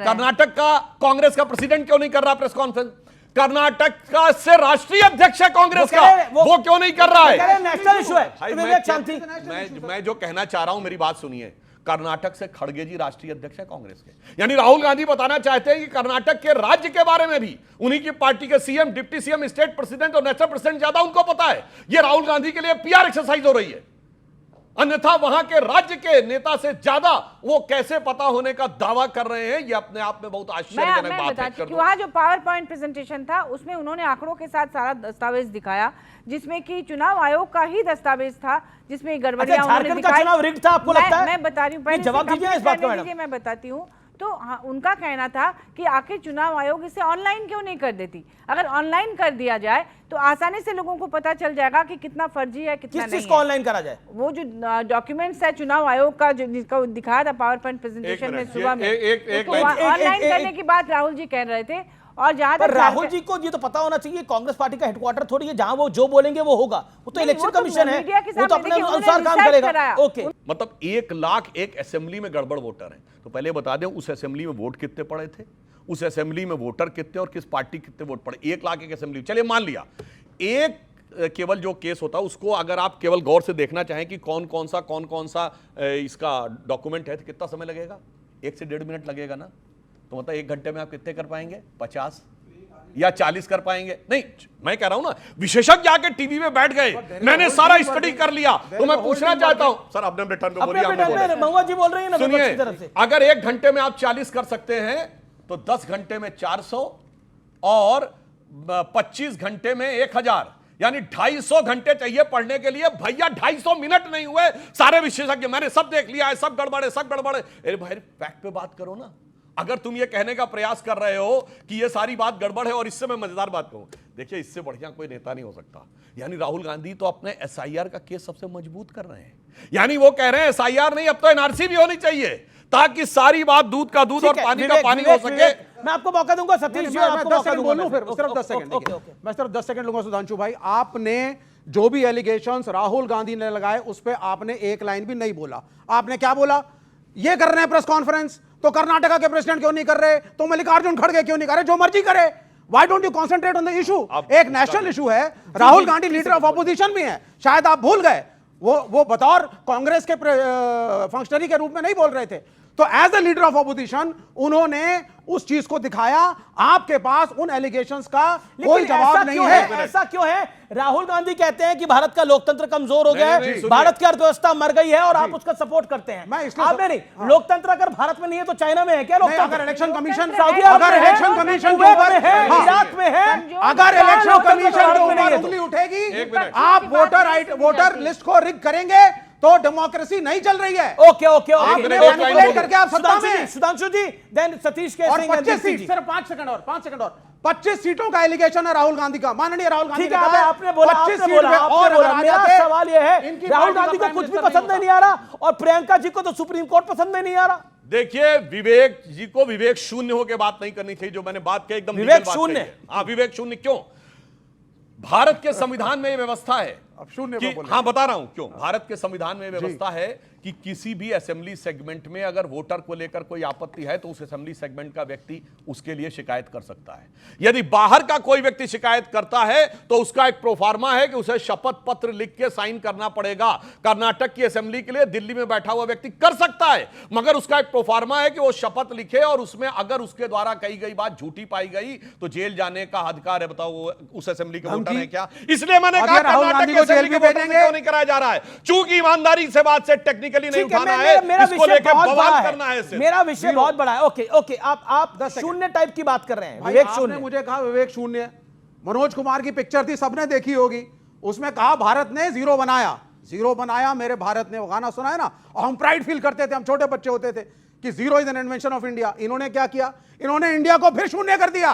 Speaker 12: कर्नाटक का कांग्रेस का प्रेसिडेंट क्यों नहीं कर रहा प्रेस कॉन्फ्रेंस? कर्नाटक का से राष्ट्रीय अध्यक्ष है कांग्रेस का, वो क्यों नहीं कर रहा है?
Speaker 1: नेशनल इशू है।
Speaker 12: मैं जो कहना चाह रहा हूं, मेरी बात सुनिए। कर्नाटक से खड़गे जी राष्ट्रीय अध्यक्ष है कांग्रेस के, यानी राहुल गांधी बताना चाहते हैं कि कर्नाटक के राज्य के बारे में भी उन्हीं की पार्टी के CM, deputy CM, state president और नेशनल प्रेसिडेंट ज्यादा उनको पता है। ये राहुल गांधी के लिए पीआर एक्सरसाइज हो रही है। अन्यथा वहां के राज्य के नेता से ज्यादा वो कैसे पता होने का दावा कर रहे हैं, ये अपने आप में बहुत आश्चर्यजनक बात है।
Speaker 13: वहां जो पावर पॉइंट प्रेजेंटेशन था, उसमें उन्होंने आंकड़ों के साथ सारा दस्तावेज दिखाया, जिसमें कि चुनाव आयोग का ही दस्तावेज था, जिसमें गड़बड़ियां उन्होंने दिखाई।
Speaker 1: चुनाव रिग्ड था, आपको लगता है?
Speaker 13: मैं बता रही हूँ, पहले
Speaker 1: जवाब दीजिए इस बात का मैडम।
Speaker 13: मैं बताती हूँ। तो हाँ, उनका कहना था कि आखिर चुनाव आयोग इसे ऑनलाइन क्यों नहीं कर देती? अगर ऑनलाइन कर दिया जाए तो आसानी से लोगों को पता चल जाएगा कि कितना फर्जी है, कितना नहीं है।
Speaker 1: किस चीज को ऑनलाइन करा जाए?
Speaker 13: वो जो डॉक्यूमेंट्स है चुनाव आयोग का, जो जिसका दिखाया था पावर पॉइंट प्रेजेंटेशन में सुबह में, ऑनलाइन करने की बात राहुल जी कह रहे थे। और जहां
Speaker 1: पर
Speaker 13: तक
Speaker 1: राहुल जी को ये तो पता होना चाहिए कांग्रेस पार्टी का हेडक्वार्टर थोड़ी है, जहां वो जो बोलेंगे वो होगा। वो तो इलेक्शन कमीशन है, वो तो अपने अनुसार काम करेगा। ओके,
Speaker 12: मतलब 1 लाख एक असेंबली में गड़बड़ वोटर हैं। तो पहले बता दें उस असेंबली में वोट कितने पड़े थे, उस असेंबली में वोटर कितने और किस पार्टी कितने वोट पड़े। 1 लाख एक असेंबली, चलिए मान लिया एक केवल जो केस होता है उसको अगर आप केवल गौर से देखना चाहें कि कौन कौन सा इसका डॉक्यूमेंट है तो कितना समय लगेगा? 1 से 1.5 मिनट लगेगा ना। तो मतलब 1 घंटे में आप कितने कर पाएंगे? 50 या 40 कर पाएंगे? नहीं, मैं कह रहा हूं ना, विशेषज्ञ आके टीवी में बैठ गए, मैंने सारा स्टडी कर लिया। तो मैं पूछना चाहता हूं सर, आपने रिटर्न पे बोलिए,
Speaker 1: महुआ जी बोल रही है ना,
Speaker 12: सुनिए, अगर 1 घंटे में आप 40 कर सकते हैं तो 10 घंटे में 400 और 25 घंटे में 1000, यानी 250 घंटे चाहिए पढ़ने के लिए। भैया 250 मिनट नहीं हुए, सारे विशेषज्ञ मैंने सब देख लिया है, सब गड़बड़ है, सब गड़बड़ है। अरे भाई फैक्ट पे बात करो ना। अगर तुम ये कहने का प्रयास कर रहे हो कि ये सारी बात गड़बड़ है, और इससे मैं मजेदार बात कहूं, देखिए इससे बढ़िया कोई नेता नहीं हो सकता। यानी राहुल गांधी तो अपने एसआईआर का केस सबसे मजबूत कर रहे हैं। यानी वो कह रहे हैं एसआईआर नहीं, अब तो एनआरसी भी होनी चाहिए, ताकि सारी बात दूध का दूध और पानी का पानी हो सके।
Speaker 1: मैं आपको मौका दूंगा सतीश जी, आपको मौका दूंगा।
Speaker 11: सिर्फ 10 सेकंड, मैं सिर्फ 10 सेकंड लूंगा। सुधांशु भाई, आपने जो भी एलिगेशंस राहुल गांधी ने लगाए उस पे आपने एक लाइन भी नहीं बोला। आपने क्या बोला? ये कर रहे हैं प्रेस कॉन्फ्रेंस तो कर्नाटका के प्रेसिडेंट क्यों नहीं कर रहे, तो मल्लिकार्जुन खड़गे क्यों नहीं कर रहे? जो मर्जी करे, why don't you concentrate on the issue? एक नेशनल इशू है, Rahul Gandhi leader of opposition भी है, शायद आप भूल गए। वो बतौर कांग्रेस के फंक्शनरी के रूप में नहीं बोल रहे थे। तो as a leader of opposition उन्होंने उस चीज को दिखाया। आपके पास उन एलिगेशंस का कोई जवाब नहीं है।
Speaker 1: ऐसा क्यों है? राहुल गांधी कहते हैं कि भारत का लोकतंत्र कमजोर हो गया है, भारत की अर्थव्यवस्था मर गई है, और आप उसका सपोर्ट करते हैं। आपने नहीं, लोकतंत्र अगर भारत में नहीं है तो चाइना में है क्या लोकतंत्र?
Speaker 11: अगर इलेक्शन कमीशन,
Speaker 1: सऊदी
Speaker 11: अगर इलेक्शन कमीशन के ऊपर है,
Speaker 1: इराक में है,
Speaker 11: अगर इलेक्शन कमीशन के ऊपर उंगली उठेगी, आप वोटर लिस्ट को रिग करेंगे तो डेमोक्रेसी नहीं चल रही है।
Speaker 1: ओके ओके,
Speaker 11: आपने मैनिपुलेट करके आप सत्ता में।
Speaker 1: सुधांशु जी, देन सतीश के,
Speaker 11: और 25 सीट, सिर्फ 5 सेकंड और 25 सीटों का एलिगेशन है राहुल गांधी का, माननीय राहुल गांधी
Speaker 1: का। आपने बोला,
Speaker 11: 25 सीट में और
Speaker 1: मेरा सवाल यह है, राहुल गांधी को कुछ भी पसंद नहीं आ रहा, और प्रियंका जी को तो सुप्रीम कोर्ट पसंद नहीं आ रहा।
Speaker 12: देखिए, विवेक जी को विवेक शून्य होकर बात नहीं करनी चाहिए। जो मैंने बात की एकदम
Speaker 1: विवेक शून्य।
Speaker 12: हाँ, विवेक शून्य क्यों? भारत के संविधान में यह व्यवस्था है, हाँ बता रहा हूं क्यों। भारत के संविधान में व्यवस्था है कि किसी भी असेंबली सेगमेंट में अगर वोटर को लेकर कोई आपत्ति है तो उस असेंबली सेगमेंट का व्यक्ति उसके लिए शिकायत कर सकता है। यदि बाहर का कोई व्यक्ति शिकायत करता है तो उसका एक प्रोफार्मा है कि उसे शपथ पत्र लिख के साइन करना पड़ेगा। कर्नाटक की असेंबली के लिए दिल्ली में बैठा हुआ व्यक्ति कर सकता है, मगर उसका एक प्रोफार्मा है कि वो शपथ लिखे, और उसमें अगर उसके द्वारा कही गई बात झूठी पाई गई तो जेल जाने का अधिकार है। बताओ उस असेंबली के वोटर है क्या? इसलिए मैंने कहा कर्नाटक की असेंबली के वोटर क्यों नहीं कराया जा रहा है, चूंकि ईमानदारी से बात से टेक्निकली नहीं उठाना है, इसको लेकर बवाल करना है।
Speaker 1: मेरा विषय बहुत बड़ा है। ओके ओके, आप शून्य टाइप की बात कर रहे हैं। विवेक शून्य,
Speaker 11: मुझे कहा विवेक शून्य। मनोज कुमार की पिक्चर थी, सबने देखी होगी, उसमें कहा भारत ने जीरो बनाया मेरे भारत ने। वो गाना सुना है ना, और हम प्राइड फील करते थे, हम छोटे बच्चे होते थे कि zero is an invention of India. इन्होंने क्या किया? इन्होंने इंडिया को फिर शून्य कर दिया।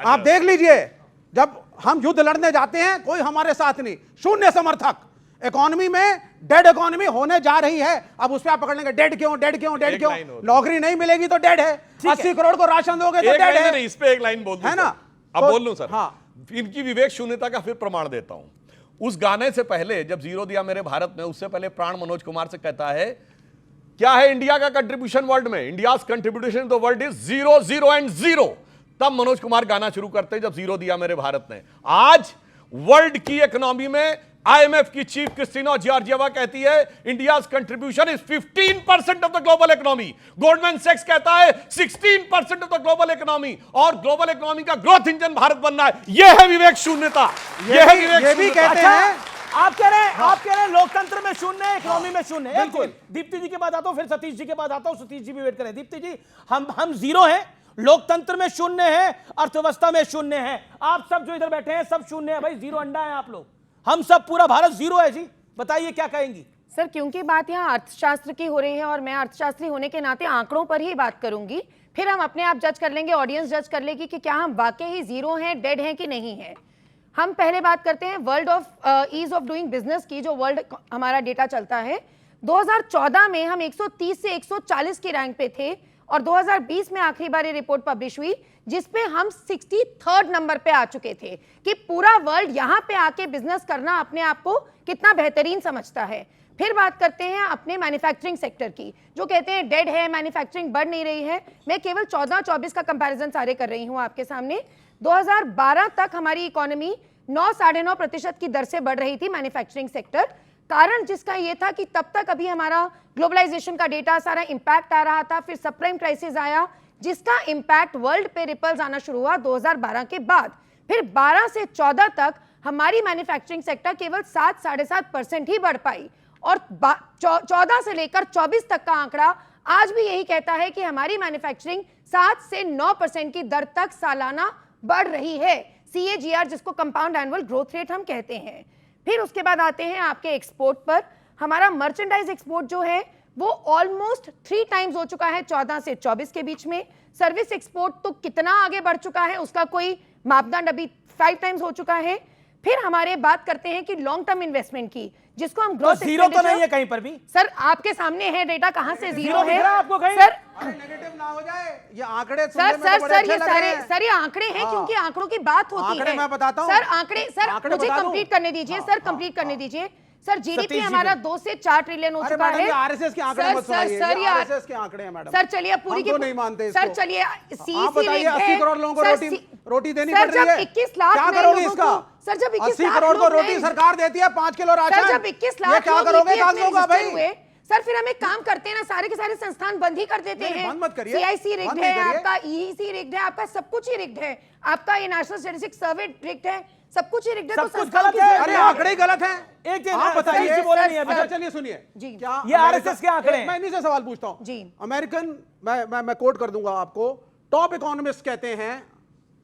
Speaker 11: आप देख लीजिए, जब हम युद्ध लड़ने जाते हैं कोई हमारे साथ नहीं, शून्य समर्थक। इकोनॉमी में डेड इकोनॉमी होने जा रही है। अब उस पर आप पकड़ लेंगे डेड क्यों, नौकरी नहीं मिलेगी तो डेड है, 80 करोड़ को राशन दोगे तो डेड है।
Speaker 12: इस पे एक लाइन बोल दूं है ना, अब बोल लूं सर।
Speaker 11: हाँ,
Speaker 12: इनकी विवेक शून्यता का फिर प्रमाण देता हूं। उस गाने से पहले जब जीरो दिया मेरे भारत में, उससे पहले प्राण मनोज कुमार से कहता है क्या है इंडिया का कंट्रीब्यूशन वर्ल्ड में, India contribution the world is 0 0 and 0। तब मनोज कुमार गाना शुरू करते जब जीरो दिया मेरे भारत ने। आज वर्ल्ड की इकोनॉमी में आईएमएफ की चीफ क्रिस्टिना जॉर्जिएवा कहती है India's contribution is 15% of the global economy. Goldman सैक्स कहता है 16% ऑफ द ग्लोबल इकोनॉमी, और ग्लोबल इकोनॉमी का ग्रोथ इंजन भारत बनना है। यह है विवेक शून्यता, यह है विवेक
Speaker 11: भी कहते हैं।
Speaker 1: आप कह रहे हैं लोकतंत्र में शून्य है, इकोनॉमी में शून्य है। दीप्ति जी के बाद आता हूं, फिर सतीश जी के बाद आता हूं। सतीश जी भी वेट करें। दीप्ति जी, हम जीरो हैं, लोकतंत्र में शून्य है, अर्थव्यवस्था में शून्य है। आप सब जो इधर बैठे हैं सब शून्य है भाई, जीरो अंडा है आप लोग। हम सब, पूरा भारत जीरो है जी। बताइए क्या कहेंगी?
Speaker 15: सर, क्योंकि बात यहाँ अर्थशास्त्र की हो रही है और मैं अर्थशास्त्री होने के नाते आंकड़ों पर ही बात करूंगी, फिर हम अपने आप जज कर लेंगे, ऑडियंस जज कर लेगी कि क्या हम वाकई ही जीरो हैं, डेड हैं कि नहीं है। हम पहले बात करते हैं world of ease of doing business की, जो वर्ल्ड हमारा डेटा चलता है। 2014 में हम 130 से 140 की रैंक पे थे, और 2020 में आखिरी बार ये रिपोर्ट पब्लिश हुई जिसपे हम 63rd नंबर पे आ चुके थे कि पूरा वर्ल्ड यहां पे आके बिजनेस करना अपने आप को कितना बेहतरीन समझता है। फिर बात करते हैं अपने मैन्युफैक्चरिंग सेक्टर की, जो कहते हैं डेड है, मैन्युफैक्चरिंग बढ़ नहीं रही है। मैं केवल 14-24 का कंपैरिजन सारे कर रही हूं आपके सामने। 2012 तक हमारी इकोनॉमी 9-9.5% की दर से बढ़ रही थी मैन्युफैक्चरिंग सेक्टर। कारण जिसका ये था कि तब तक अभी हमारा ग्लोबलाइजेशन का डेटा सारा इंपैक्ट आ रहा था, फिर सबप्राइम क्राइसिस आया जिसका इंपैक्ट वर्ल्ड पे रिपल्स आना शुरू हुआ 2012 के बाद। फिर 12 से 14 तक हमारी मैन्युफैक्चरिंग सेक्टर केवल 7-7.5% ही बढ़ पाई और 14 से लेकर 24 तक का आंकड़ा आज भी यही कहता है कि हमारी मैन्युफैक्चरिंग 7 से 9% की दर तक सालाना बढ़ रही है, CAGR जिसको कंपाउंड एनुअल ग्रोथ रेट हम कहते हैं। फिर उसके बाद आते हैं आपके एक्सपोर्ट पर। हमारा मर्चेंडाइज एक्सपोर्ट जो है वो ऑलमोस्ट 3 टाइम्स हो चुका है 14 से 24 के बीच में। सर्विस एक्सपोर्ट तो कितना आगे बढ़ चुका है उसका कोई मापदंड अभी 5 टाइम्स हो चुका है। फिर हमारे बात करते हैं कि लॉन्ग टर्म इन्वेस्टमेंट की जिसको हम ग्रोथ
Speaker 1: जीरो तो नहीं है कहीं पर भी
Speaker 15: सर, आपके सामने है डेटा, कहां से जीरो है
Speaker 1: आपको कहीं?
Speaker 15: सर
Speaker 11: नेगेटिव ना हो जाए ये आंकड़े
Speaker 15: सर ये आंकड़े हैं क्योंकि आंकड़ों की बात होती है।
Speaker 11: मैं बताता हूं
Speaker 15: सर आंकड़े मुझे कंप्लीट करने दीजिए सर, कंप्लीट करने दीजिए सर। जीडीपी हमारा 2 से 4 ट्रिलियन हो चुका है।
Speaker 11: आरएसएस के आंकड़े मत सुनाइए, ये आरएसएस के आंकड़े हैं मैडम।
Speaker 15: सर चलिए पूरी की
Speaker 11: नहीं मानते
Speaker 15: सर चलिए
Speaker 11: आप बताइए 80 करोड़ लोगों को रोटी देनी पड़ रही है,
Speaker 15: 21 लाख
Speaker 11: क्या करोगे इसका?
Speaker 15: सर जब
Speaker 11: 80 करोड़ को रोटी सरकार देती है, 5 किलो राशन,
Speaker 15: जब 21 लाख
Speaker 11: क्या करोगे कागजों का भाई?
Speaker 15: सर फिर हम एक काम करते हैं ना, सारे के सारे संस्थान बंद ही कर देते हैं।
Speaker 11: बंद मत करिए,
Speaker 15: CIC रिग्ड है, आपका EEC रिग्ड है, आपका सब कुछ ही रिग्ड है, आपका ये नेशनल स्टैटिस्टिक्स सर्वे रिग्ड है, सब कुछ ही रिग्ड है।
Speaker 1: सब कुछ गलत है।
Speaker 11: अरे आंकड़े ही गलत हैं।
Speaker 1: एक
Speaker 11: आप बताइए,
Speaker 1: बोला नहीं है।
Speaker 11: अच्छा चलिए सुनिए, क्या
Speaker 1: ये आरएसएस के आंकड़े हैं?
Speaker 11: मैं इन्हीं से सवाल पूछता हूं
Speaker 15: जी।
Speaker 11: अमेरिकन, मैं कोट कर दूंगा आपको, टॉप इकोनॉमिस्ट कहते हैं,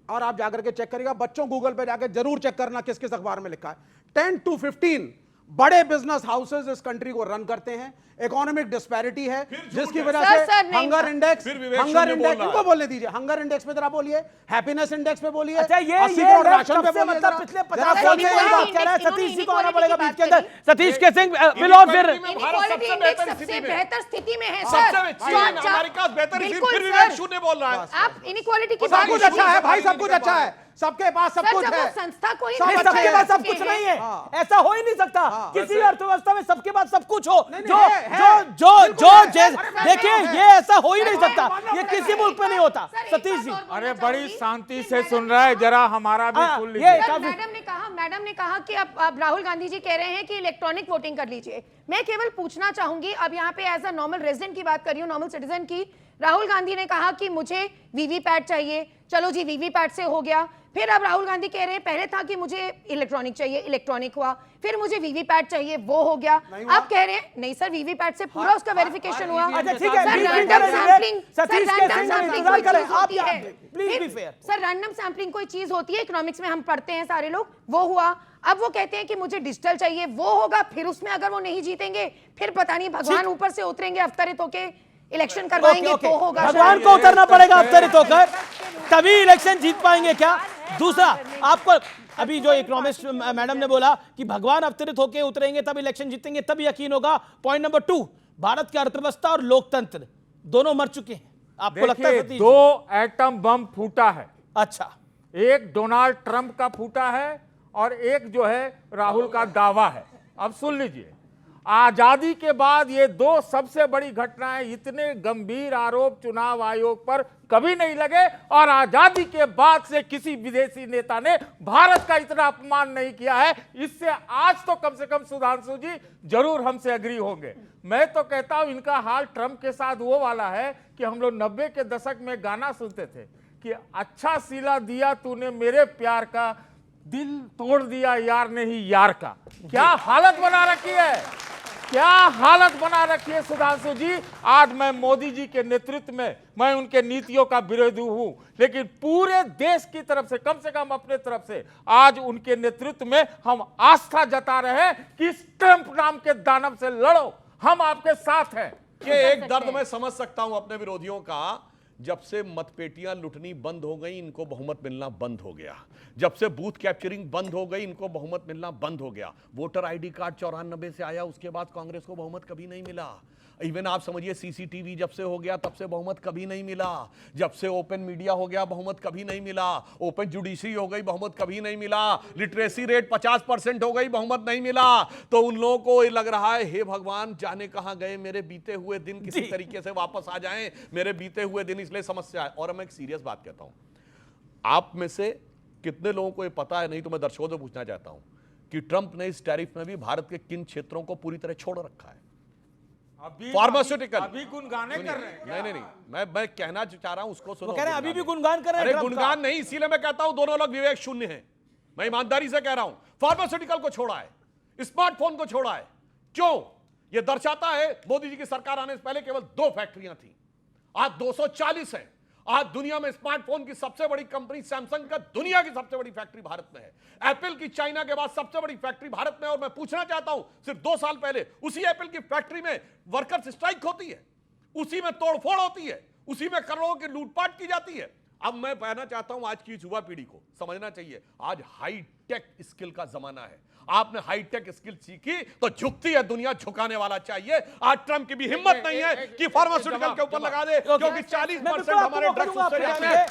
Speaker 11: और आप जाकर के चेक करिएगा, बच्चों गूगल पे जाकर जरूर चेक करना किस किस अखबार में लिखा है, 10 to 15 बड़े बिजनेस हाउसेस इस कंट्री को रन करते हैं। इकोनॉमिक डिस्पैरिटी है जिसकी वजह से हंगर इंडेक्स, इनको बोलने दीजिए, हंगर इंडेक्स पे जरा बोलिए, हैप्पीनेस इंडेक्स पे बोलिए,
Speaker 1: अच्छा ये
Speaker 11: 80 करोड़ राशन पे बोलिए,
Speaker 1: मतलब पिछले 50
Speaker 11: जरा
Speaker 1: साल से
Speaker 11: बोलिए,
Speaker 1: ये बात कह रहा है। सतीश जी को आना पड़ेगा बीच के अंदर। सतीश के सिंह बिलोर फिर
Speaker 15: सबसे बेहतर स्थिति में है
Speaker 12: सबसे अमेरिका बेहतर, फिर विवेक शून्य बोल रहा है।
Speaker 15: आप इनइक्वालिटी की
Speaker 11: सब कुछ अच्छा है भाई, सब कुछ अच्छा है, सबके पास सब कुछ है।
Speaker 15: संस्था को
Speaker 1: सबके पास सब कुछ नहीं है, ऐसा हो ही नहीं सकता। किसी अर्थव्यवस्था में सबके पास सब कुछ हो, देखिए ये ऐसा हो ही नहीं सकता, ये किसी मुल्क में नहीं होता। सतीश जी
Speaker 16: अरे बड़ी शांति से सुन रहा है, जरा हमारा भी सुन लीजिए।
Speaker 15: मैडम ने कहा कि अब राहुल गांधी जी कह रहे हैं कि इलेक्ट्रॉनिक वोटिंग कर लीजिए। मैं केवल पूछना चाहूंगी, अब यहाँ पे एज अ नॉर्मल रेजिडेंट की बात कर रही हूँ, नॉर्मल सिटीजन की। राहुल गांधी ने कहा कि मुझे वीवीपैट चाहिए, चलो जी वीवीपैट से हो गया। फिर अब राहुल गांधी कह रहे हैं पहले था कि मुझे इलेक्ट्रॉनिक चाहिए, इलेक्ट्रॉनिक हुआ, फिर मुझे वीवीपैट चाहिए, वो हो गया। अब कह रहे हैं नहीं सर वीवीपैट से पूरा उसका वेरिफिकेशन हुआ।
Speaker 1: अच्छा ठीक है,
Speaker 15: सर रैंडम सैम्पलिंग कोई चीज होती है, इकोनॉमिक्स में हम पढ़ते हैं सारे लोग, वो हुआ। अब वो कहते हैं कि मुझे डिजिटल चाहिए, वो होगा। फिर उसमें अगर वो नहीं जीतेंगे फिर पता नहीं भगवान ऊपर से उतरेंगे अवतरित होके इलेक्शन करवाएंगे तो होगा।
Speaker 1: भगवान को उतरना पड़ेगा अवतरित होकर, तभी इलेक्शन जीत पाएंगे क्या? दूसरा आपको अभी जो इकोनॉमिस्ट मैडम ने बोला कि भगवान अवतरित होकर उतरेंगे तब इलेक्शन जीतेंगे, तब यकीन होगा। पॉइंट नंबर 2, भारत की अर्थव्यवस्था और लोकतंत्र दोनों मर चुके हैं। आपको लगता है?
Speaker 16: 2 एटम बम फूटा है।
Speaker 1: अच्छा,
Speaker 16: एक डोनाल्ड ट्रंप का फूटा है और एक जो है राहुल का दावा है। अब सुन लीजिए, आजादी के बाद ये 2 सबसे बड़ी घटनाएं, इतने गंभीर आरोप चुनाव आयोग पर कभी नहीं लगे और आजादी के बाद से किसी विदेशी नेता ने भारत का इतना अपमान नहीं किया है। इससे आज तो कम से कम सुधांशु जी जरूर हमसे एग्री होंगे। मैं तो कहता हूं इनका हाल ट्रंप के साथ वो वाला है कि हम लोग 90 के दशक में गाना सुनते थे कि अच्छा सिला दिया तूने मेरे प्यार का, दिल तोड़ दिया यार ने ही यार का। क्या हालत बना रखी है, क्या हालत बना रखी है सुधांशु जी। आज मैं मोदी जी के नेतृत्व में, मैं उनके नीतियों का विरोधी हूं, लेकिन पूरे देश की तरफ से, कम अपने तरफ से आज उनके नेतृत्व में हम आस्था जता रहे हैं कि इस ट्रंप नाम के दानव से लड़ो, हम आपके साथ हैं।
Speaker 12: कि एक दर्द मैं समझ सकता हूं अपने विरोधियों का। जब से मतपेटियां लुटनी बंद हो गई, इनको बहुमत मिलना बंद हो गया। जब से बूथ कैप्चरिंग बंद हो गई, इनको बहुमत मिलना बंद हो गया। वोटर आईडी कार्ड 94 से आया, उसके बाद कांग्रेस को बहुमत कभी नहीं मिला। इवन आप समझिए सीसीटीवी जब से हो गया तब से बहुमत कभी नहीं मिला, जब से ओपन मीडिया हो गया बहुमत कभी नहीं मिला, ओपन जुडिशरी हो गई बहुमत कभी नहीं मिला, लिटरेसी रेट 50% हो गई बहुमत नहीं मिला। तो उन लोगों को ये लग रहा है हे भगवान जाने कहां गए मेरे बीते हुए दिन, किसी तरीके से वापस आ जाएं मेरे बीते हुए दिन, इसलिए समस्या है। और मैं एक सीरियस बात कहता हूं, आप में से कितने लोगों को ये पता है, नहीं तो मैं दर्शकों से पूछना चाहता हूं कि ट्रंप ने इस टैरिफ में भी भारत के किन क्षेत्रों को पूरी तरह छोड़ रखा है? फार्मास्यूटिकल।
Speaker 16: अभी गुणगाने कर रहे हैं।
Speaker 12: नहीं, मैं कहना चाह रहा हूं उसको सुनो।
Speaker 1: वो कह रहे हैं अभी भी गुणगान कर रहे हैं।
Speaker 12: अरे गुणगान नहीं, इसीलिए मैं कहता हूं दोनों लोग विवेक शून्य हैं। मैं ईमानदारी से कह रहा हूं, फार्मास्यूटिकल को छोड़ा है, स्मार्टफोन को छोड़ा है। क्यों? यह दर्शाता है मोदी जी की सरकार आने से पहले केवल 2 फैक्ट्रियां थी, आज 240 है। आज दुनिया में स्मार्टफोन की सबसे बड़ी कंपनी सैमसंग का दुनिया की सबसे बड़ी फैक्ट्री भारत में है। एप्पल की चाइना के बाद सबसे बड़ी फैक्ट्री भारत में है। और मैं पूछना चाहता हूं, सिर्फ 2 साल पहले उसी एप्पल की फैक्ट्री में वर्कर्स स्ट्राइक होती है, उसी में तोड़फोड़ होती है, उसी में करोड़ों की लूटपाट की जाती है। अब मैं कहना चाहता हूं आज की युवा पीढ़ी को समझना चाहिए, आज हाईटेक स्किल का जमाना है। आपने हाईटेक स्किल सीखी तो झुकती है दुनिया, झुकाने वाला चाहिए। आज ट्रंप की भी हिम्मत नहीं है कि फार्मास्यूटिकल के ऊपर लगा दे, क्योंकि 40% हमारे ड्रग्स उससे जाते हैं।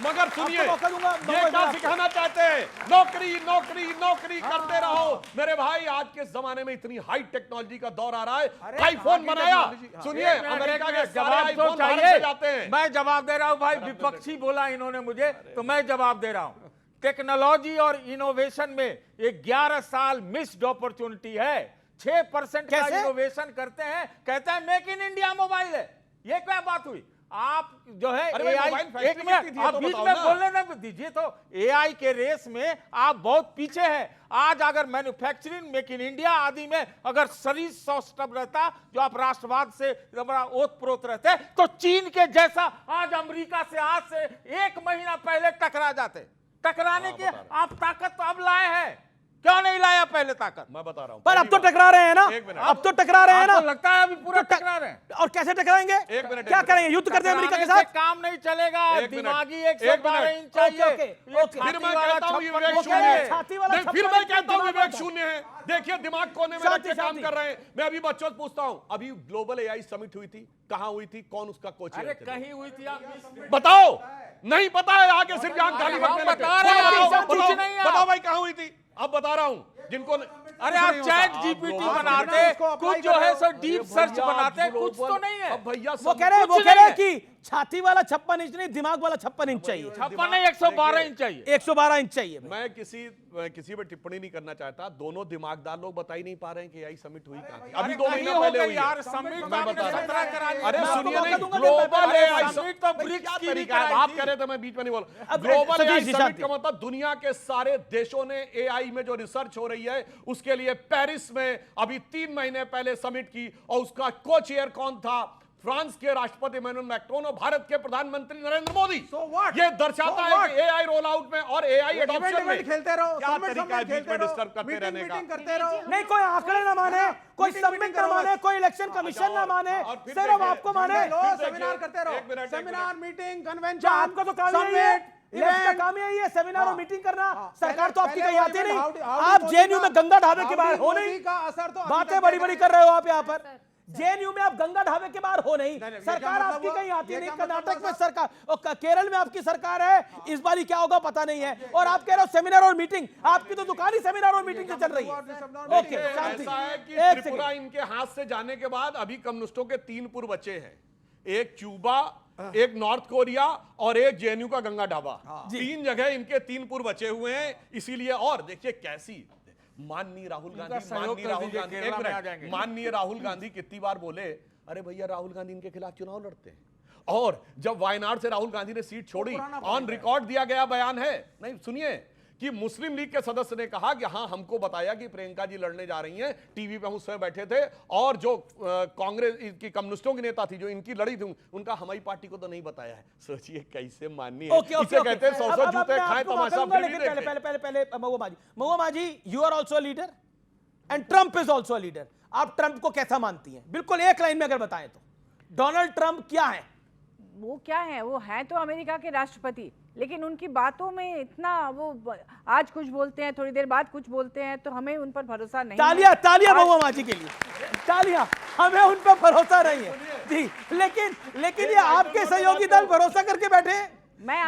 Speaker 12: मगर सुनिए, ये क्या सिखाना चाहते हैं? नौकरी नौकरी नौकरी करते रहो। मेरे भाई, आज के जमाने में इतनी हाई टेक्नोलॉजी का दौर आ रहा है, आईफोन बनाया। सुनिए, अमेरिका के
Speaker 16: जवाब तो चाहिए, मैं जवाब दे रहा हूं भाई। विपक्षी बोला इन्होंने मुझे, तो मैं जवाब दे रहा हूं। टेक्नोलॉजी और इनोवेशन में 11 साल मिस्ड अपॉर्चुनिटी है। 6% का इनोवेशन करते हैं, कहते हैं मेक इन इंडिया मोबाइल है। ये क्या बात हुई? आप जो है एआई, एक मिनट आप बीच में बोलने नहीं दीजिए। तो एआई के रेस में आप बहुत पीछे हैं। आज अगर मैन्युफैक्चरिंग, मेक इन इंडिया आदि में अगर शरीर सौष्ठव रहता, जो आप राष्ट्रवाद से बड़ा ओतप्रोत रहते, तो चीन के जैसा आज अमेरिका से आज से 1 महीना पहले टकरा जाते। टकराने की आप ताकत तो अब लाए हैं, क्यों नहीं लाया पहले ताकत?
Speaker 12: मैं बता रहा हूं,
Speaker 1: पर अब तो टकरा रहे हैं ना, अब तो टकरा रहे हैं ना।
Speaker 16: लगता है अभी पूरा टकरा रहे हैं।
Speaker 1: और कैसे टकराएंगे? क्या करेंगे? युद्ध कर दें अमेरिका के साथ?
Speaker 16: काम नहीं चलेगा। दिमागी 112 इंच चाहिए।
Speaker 12: फिर मैं कहता हूं विवेक शून्य है। फिर मैं कहता हूं विवेक शून्य है। देखिए दिमाग कोने में रख के काम कर रहे हैं। मैं अभी बच्चों से पूछता हूं, अभी ग्लोबल एआई समिट हुई थी, कहां हुई थी, कौन उसका कोच?
Speaker 16: अरे कहीं हुई थी, आप
Speaker 12: बताओ। नहीं पता है, आगे सिर्फ यहाँ गाली बकने लगे। बताओ भाई कहां हुई थी? अब बता रहा हूं जिनको।
Speaker 16: अरे आप चैट जीपीटी बनाते, कुछ जो है सो डीप सर्च बनाते, कुछ तो नहीं है
Speaker 12: भैया।
Speaker 1: वो कह रहे हैं कि छाती वाला 56 इंच नहीं, दिमाग वाला 56 इंच चाहिए।
Speaker 16: 56 नहीं, 112 इंच चाहिए।
Speaker 1: 112 इंच चाहिए।
Speaker 12: मैं किसी पे टिप्पणी नहीं करना चाहता। दोनों दिमागदार लोग बता ही नहीं पा रहे हैं कि एआई समिट हुई कहां थी। अभी 2 महीना पहले हुई
Speaker 16: यार समिट।
Speaker 12: मैं बता रहा हूं। अरे
Speaker 16: सुनिए,
Speaker 12: नहीं, ग्लोबल एआई
Speaker 16: समिट तो ब्रिक्स की
Speaker 12: तरीका है। आप कह रहे थे, मैं बीच में नहीं बोला। ग्लोबल एआई समिट का मतलब दुनिया के सारे देशों ने एआई में जो रिसर्च हो रही है उसके लिए पेरिस में अभी 3 महीने पहले समिट की। और उसका को चेयर कौन था? फ्रांस के राष्ट्रपति इमैनुअल मैक्रोन और भारत के प्रधानमंत्री नरेंद्र मोदी। ये दर्शाता है कि एआई रोल आउट में और एआई एडॉप्शन में
Speaker 11: खेलते रहो,
Speaker 12: क्या तरीका है बीच में डिस्टर्ब करते रहने का?
Speaker 11: करते रहो।
Speaker 1: नहीं, कोई आंकड़े ना माने, कोई समिट ना माने, कोई इलेक्शन कमीशन ना माने, सिर्फ आपको माने।
Speaker 11: सेमिनार करते रहो, सेमिनार, मीटिंग, कन्वेंशन।
Speaker 1: आपका तो काम ही है, इसका काम ही है सेमिनार और मीटिंग करना। सरकार तो आपकी कहीं आती नहीं। आप जेएनयू में गंगा ढाबे के बाहर हो नहीं, बातें बड़ी बड़ी कर रहे हो आप यहाँ पर। जेएनयू में आप गंगा ढाबे के बाहर हो नहीं, सरकार आपकी कहीं आती नहीं। कर्नाटक में सरकार और केरल में आपकी सरकार है, इस बार क्या होगा पता नहीं है। और आप कह रहे हो सेमिनार और मीटिंग, आपकी तो दुकान ही सेमिनार और मीटिंग से चल रही है। ओके, शांति।
Speaker 12: ऐसा है कि त्रिपुरा इनके हाथ से जाने के बाद अभी कम्युनिस्टों के 3 पुर बचे हैं, एक क्यूबा, एक नॉर्थ कोरिया और एक जेएनयू का गंगा ढाबा। 3 जगह इनके 3 पुर बचे हुए हैं। इसीलिए और देखिए कैसी माननीय राहुल गांधी कितनी बार बोले, अरे भैया राहुल गांधी इनके खिलाफ चुनाव लड़ते हैं। और जब वायनाड से राहुल गांधी ने सीट छोड़ी, ऑन रिकॉर्ड दिया गया बयान है, नहीं सुनिए, कि मुस्लिम लीग के सदस्य ने कहा कि हाँ हमको बताया कि प्रियंका जी लड़ने जा रही हैं, टीवी पे हम उस समय बैठे थे। और जो कांग्रेस की कम्युनिस्टों की नेता थी जो इनकी लड़ी थी, उनका हमारी पार्टी को तो नहीं बताया है। सोचिए कैसे माननीय इसे कहते हैं 100 जूते खाएं तमाशा।
Speaker 1: पहले Mahua Maji, you are also leader and Trump is also leader. आप ट्रंप को कैसा मानती हैं? बिल्कुल एक लाइन में अगर बताएं तो डोनाल्ड ट्रंप क्या है?
Speaker 13: वो क्या है, वो है तो अमेरिका के राष्ट्रपति, लेकिन उनकी बातों में इतना वो आज कुछ बोलते हैं, थोड़ी देर बाद कुछ बोलते हैं, तो हमें उन पर भरोसा नहीं।
Speaker 1: तालियां तालियां महुआ मांझी के लिए, तालियां, हमें उन पर भरोसा नहीं है जी। लेकिन ये आपके सहयोगी दल भरोसा करके बैठे हैं।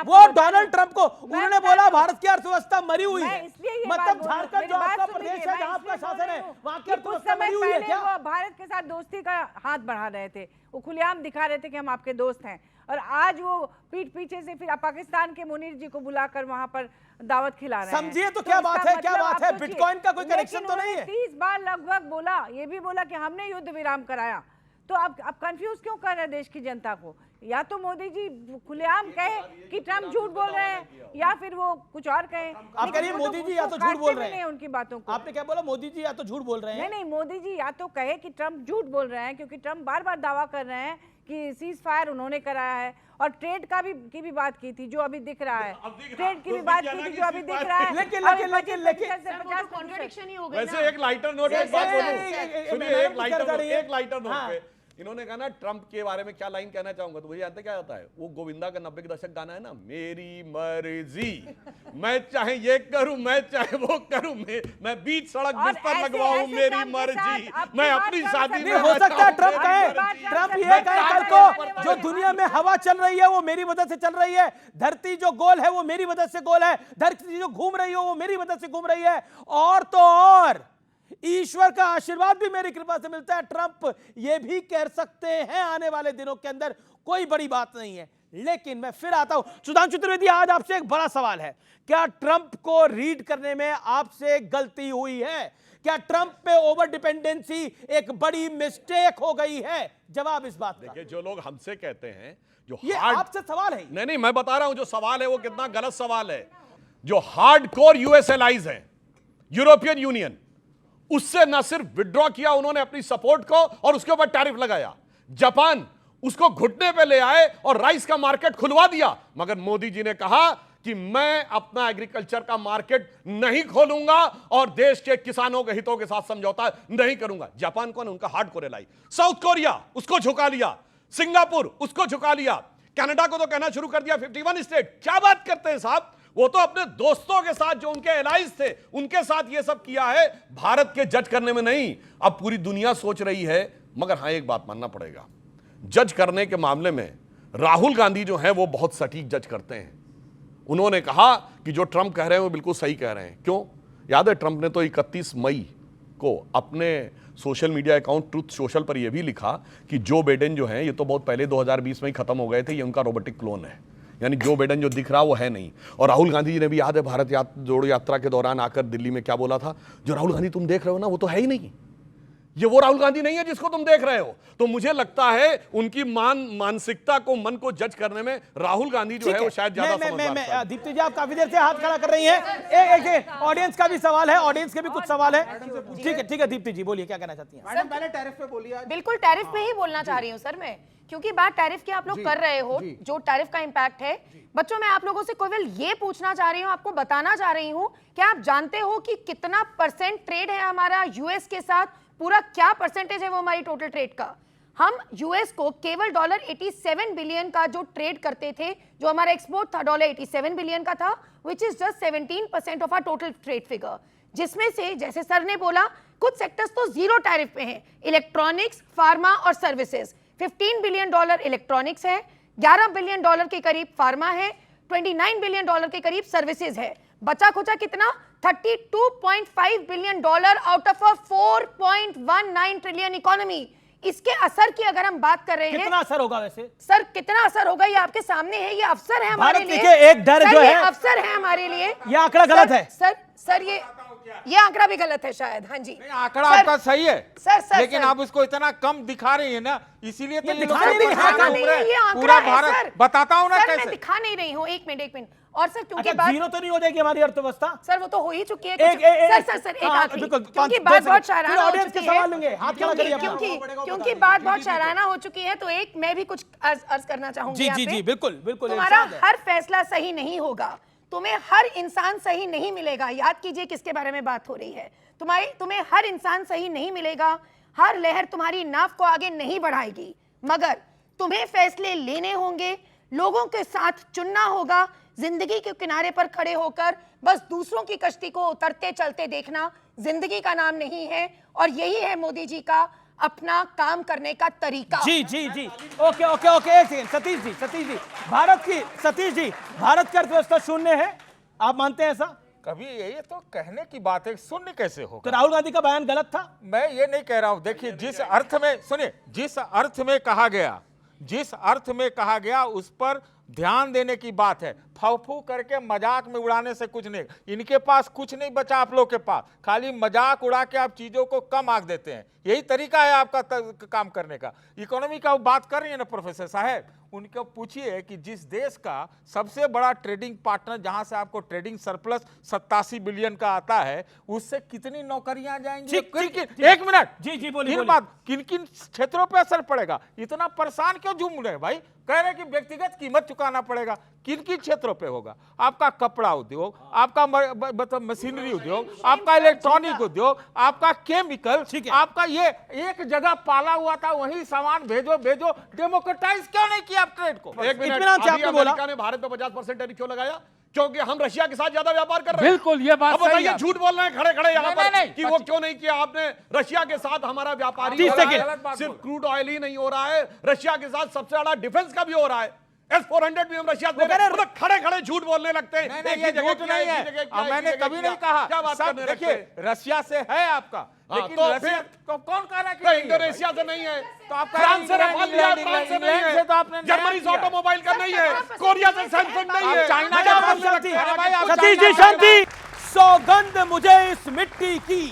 Speaker 1: वो डोनाल्ड ट्रंप को उन्होंने बोला भारत की अर्थव्यवस्था मरी हुई है, मतलब झारखंड जो आपका प्रदेश है जहां आपका शासन है वहां की अर्थव्यवस्था मरी हुई है क्या?
Speaker 13: वो भारत के साथ दोस्ती का हाथ बढ़ा रहे थे, वो खुलेआम दिखा रहे थे कि हम आपके दोस्त हैं, और आज वो पीठ पीछे से फिर पाकिस्तान के मुनीर जी को बुलाकर वहां पर दावत खिला रहे हैं।
Speaker 1: समझिए तो क्या बात है, क्या बात है, बिटकॉइन का कोई कनेक्शन तो नहीं है?
Speaker 13: 30 बार लगभग बोला, ये भी बोला कि हमने युद्ध विराम कराया, तो आप कंफ्यूज क्यों कर रहे हैं देश की जनता को? या तो मोदी जी खुलेआम कहे कि ट्रम्प झूठ बोल रहे हैं, या फिर वो कुछ और कहे।
Speaker 1: आप कह रही हैं मोदी जी या तो झूठ बोल रहे हैं,
Speaker 13: उनकी बातों को।
Speaker 1: आपने क्या बोला? मोदी जी या तो झूठ बोल रहे हैं?
Speaker 13: नहीं, मोदी जी या तो कहे कि ट्रम्प झूठ बोल रहे हैं, क्योंकि ट्रम्प बार बार दावा कर रहे हैं कि सीज फायर उन्होंने कराया है, और ट्रेड की भी बात की थी जो अभी दिख रहा है, ट्रेड की भी बात की थी जो अभी दिख रहा है।
Speaker 1: लेकिन
Speaker 15: कॉन्ट्रडिक्शन ही हो गई।
Speaker 12: वैसे एक लाइटर नोट एक बात बोलूं, सुनिए, एक लाइटर नोट पे इन्होंने कहा ना ट्रंप के बारे में क्या लाइन कहना चाहूंगा, तो मुझे जानते क्या आता है? वो गोविंदा का 90 के दशक गाना है ना, मेरी मर्जी, मैं चाहे ये करूं, मैं चाहे वो करूं, मैं बीच सड़क बिस्तर लगवाऊं, मेरी मर्जी, मैं अपनी शादी में।
Speaker 1: हो सकता है ट्रंप ये कहे कल को जो दुनिया में हवा चल रही है वो मेरी वजह से चल रही है, धरती जो गोल है वो मेरी वजह से गोल है, धरती जो घूम रही हो वो मेरी वजह से घूम रही है, और तो और ईश्वर का आशीर्वाद भी मेरी कृपा से मिलता है। ट्रंप ये भी कह सकते हैं आने वाले दिनों के अंदर, कोई बड़ी बात नहीं है। लेकिन मैं फिर आता हूं सुधांशु त्रिवेदी, आज आपसे एक बड़ा सवाल है, क्या ट्रंप को रीड करने में आपसे गलती हुई है? क्या ट्रंप पे ओवर डिपेंडेंसी एक बड़ी मिस्टेक हो गई है? जवाब इस बात का।
Speaker 12: देखिए, जो लोग हमसे कहते हैं जो
Speaker 1: ये आपसे सवाल है,
Speaker 12: नहीं, मैं बता रहा हूं जो सवाल है वो कितना गलत सवाल है। जो हार्डकोर यूएस एलाइज हैं, यूरोपियन यूनियन, उससे न सिर्फ विड्रॉ किया उन्होंने अपनी सपोर्ट को, और उसके ऊपर टैरिफ लगाया। जापान उसको घुटने पे ले आए और राइस का मार्केट खुलवा दिया, मगर मोदी जी ने कहा कि मैं अपना एग्रीकल्चर का मार्केट नहीं खोलूंगा और देश के किसानों के हितों के साथ समझौता नहीं करूंगा। जापान कौन? उनका हार्डकोर एलाई। साउथ कोरिया उसको झुका लिया, सिंगापुर उसको झुका लिया, कनाडा को तो कहना शुरू कर दिया 51 स्टेट। क्या बात करते हैं साहब, वो तो अपने दोस्तों के साथ जो उनके एलाइज थे उनके साथ ये सब किया है, भारत के जज करने में नहीं। अब पूरी दुनिया सोच रही है, मगर हां एक बात मानना पड़ेगा, जज करने के मामले में राहुल गांधी जो है वो बहुत सटीक जज करते हैं। उन्होंने कहा कि जो ट्रंप कह रहे हैं वो बिल्कुल सही कह रहे हैं। क्यों? याद है ट्रंप ने तो 31 मई को अपने social media account truth social पर यह भी लिखा कि जो बाइडेन जो है ये तो बहुत पहले 2020 में ही खत्म हो गए थे, ये उनका रोबोटिक क्लोन है, यानी जो बाइडेन जो दिख रहा वो है नहीं। और राहुल गांधी जी ने भी, याद है, भारत जोड़ो यात्रा के दौरान आकर दिल्ली में क्या बोला था, जो राहुल गांधी तुम देख रहे हो ना वो तो है ही नहीं, ये वो राहुल गांधी नहीं है जिसको तुम देख रहे हो। तो मुझे लगता है उनकी मानसिकता को, मन को जज करने में राहुल गांधी जो है वो शायद ज्यादा समझदार है।
Speaker 1: दीप्ति जी, आप काफी देर से हाथ खड़ा कर रही हैं, एक ऑडियंस का भी सवाल है, ऑडियंस के भी कुछ सवाल है। ठीक है दीप्ति जी, बोलिए क्या कहना चाहती हैं?
Speaker 11: मैडम पहले टैरिफ पे बोलिए।
Speaker 15: बिल्कुल टैरिफ पे ही बोलना चाह रही हूँ सर मैं, क्योंकि बात टैरिफ की आप लोग कर रहे हो, जो टैरिफ का इंपैक्ट है। बच्चों, मैं आप लोगों से केवल ये पूछना चाह रही हूँ, आपको बताना चाह रही हूँ, क्या आप जानते हो कि कितना % ट्रेड है हमारा यूएस के साथ? पूरा क्या परसेंटेज है वो हमारी टोटल ट्रेड का? हम यूएस को केवल $87 बिलियन का जो ट्रेड करते थे, जो हमारा एक्सपोर्ट था $87 बिलियन का था, which is just 17% of our total trade figure, जिसमें से जैसे सर ने बोला कुछ सेक्टर्स तो जीरो टैरिफ पे हैं, इलेक्ट्रॉनिक्स, फार्मा और सर्विसेज। $15 बिलियन इलेक्ट्रॉनिक्स है, $11 बिलियन के करीब फार्मा है, $29 बिलियन के करीब सर्विसेज है। बचा खुचा कितना? $32.5 billion out of a 4.19 trillion economy. इसके असर की अगर हम बात कर रहे हैं,
Speaker 1: कितना असर होगा वैसे?
Speaker 15: सर कितना असर होगा ये आपके सामने है, ये अवसर है हमारे लिए।
Speaker 1: एक डर जो है,
Speaker 15: अवसर है हमारे लिए।
Speaker 1: ये आंकड़ा गलत है
Speaker 15: सर, ये आंकड़ा भी गलत है शायद। हाँ जी,
Speaker 16: आंकड़ा आपका सही है
Speaker 15: सर,
Speaker 16: लेकिन आप इसको इतना कम दिखा रही है ना, इसीलिए तो
Speaker 15: ये पूरा
Speaker 16: भारत बताता हूँ ना कैसे।
Speaker 15: मैं दिखा नहीं रही हूँ, एक मिनट। और सर क्योंकि
Speaker 1: जीरो तो नहीं हो जाएगी हमारी अर्थव्यवस्था?
Speaker 15: सर वो तो हो ही चुकी है। क्योंकि बात बहुत शाराना हो चुकी है, क्योंकि बात बहुत शाराना हो चुकी है, तो एक मैं भी कुछ अर्ज करना चाहूंगी।
Speaker 1: जी, बिल्कुल।
Speaker 15: तुम्हारा हर फैसला सही नहीं होगा, तुम्हें हर इंसान सही नहीं मिलेगा। याद कीजिए किसके बारे में बात हो रही है। तुम्हें हर इंसान सही नहीं मिलेगा, हर लहर तुम्हारी नाव को आगे नहीं बढ़ाएगी, मगर तुम्हें फैसले लेने होंगे, लोगों के साथ चुनना होगा, जिंदगी के किनारे पर खड़े होकर बस दूसरों की कश्ती को उतरते चलते देखना जिंदगी का नाम नहीं है। और यही है मोदी जी का अपना काम करने का तरीका।
Speaker 1: जी जी जी, ओके ओके ओके, एक सेकंड। सतीश जी, सतीश जी, भारत की अर्थव्यवस्था शून्य है, आप मानते हैं ऐसा?
Speaker 16: कभी ये तो कहने की बात है, शून्य कैसे होगा?
Speaker 1: तो राहुल गांधी का बयान गलत था?
Speaker 16: मैं ये नहीं कह रहा हूं। देखिए, जिस अर्थ में, सुनिए, जिस अर्थ में कहा गया उस पर ध्यान देने की बात है। फू करके मजाक में उड़ाने से कुछ नहीं, इनके पास कुछ नहीं बचा आप लोग के पास, खाली मजाक उड़ा के आप चीजों को कम आंक देते हैं। यही तरीका है आपका काम करने का। इकोनॉमी का बात कर रही है ना प्रोफेसर साहब, उनको पूछिए कि जिस देश का सबसे बड़ा ट्रेडिंग पार्टनर, जहां से आपको ट्रेडिंग सरप्लस 87 बिलियन का आता है, उससे कितनी नौकरियां जाएंगी? एक मिनट,
Speaker 1: जी बोलिए।
Speaker 16: किन किन क्षेत्रों पर असर पड़ेगा? इतना परेशान क्यों झूम रहे भाई? कह रहे कि व्यक्तिगत कीमत चुकाना पड़ेगा। किन किन क्षेत्रों पे होगा? आपका कपड़ा उद्योग, आपका मशीनरी उद्योग, आपका इलेक्ट्रॉनिक उद्योग, आपका केमिकल, आपका ये एक जगह पाला हुआ था, वही सामान भेजो। डेमोक्रेटाइज क्यों नहीं किया आप ट्रेड को?
Speaker 12: एक मिनट, अभी अमेरिका ने भारत पे 50% टैरिफ क्यों लगाया? क्योंकि हम रशिया के साथ ज्यादा व्यापार कर रहे हैं।
Speaker 16: बिल्कुल, ये बात सही है।
Speaker 12: बताइए, झूठ बोल रहे हैं खड़े खड़े यहाँ पर कि वो क्यों नहीं किया आपने? रशिया के साथ हमारा व्यापार सिर्फ क्रूड ऑयल ही नहीं हो रहा है, रशिया के साथ सबसे बड़ा डिफेंस का भी हो रहा है। S-400 भी हम रशिया से मतलब खड़े खड़े झूठ बोलने लगते हैं।
Speaker 16: ये झूठ नहीं है, मैंने कभी नहीं कहा।
Speaker 12: क्या बात करने लगते हैं?
Speaker 16: देखिए, रशिया से है आपका, लेकिन
Speaker 12: तो
Speaker 16: रशिया को कौन कह रहा है कि
Speaker 12: इंडोनेशिया से नहीं है,
Speaker 16: तो आप
Speaker 12: फ्रांस से रफाल लिया, फ्रांस से नहीं है, जर्मनी से ऑटोमोबाइल का नहीं है, कोरिया से सैमसंग नहीं है,
Speaker 16: चाइना
Speaker 12: क्या
Speaker 16: का
Speaker 12: बोलने लगते हैं?
Speaker 1: सतीश जी शांति। सौगंध मुझे इस मिट्टी की।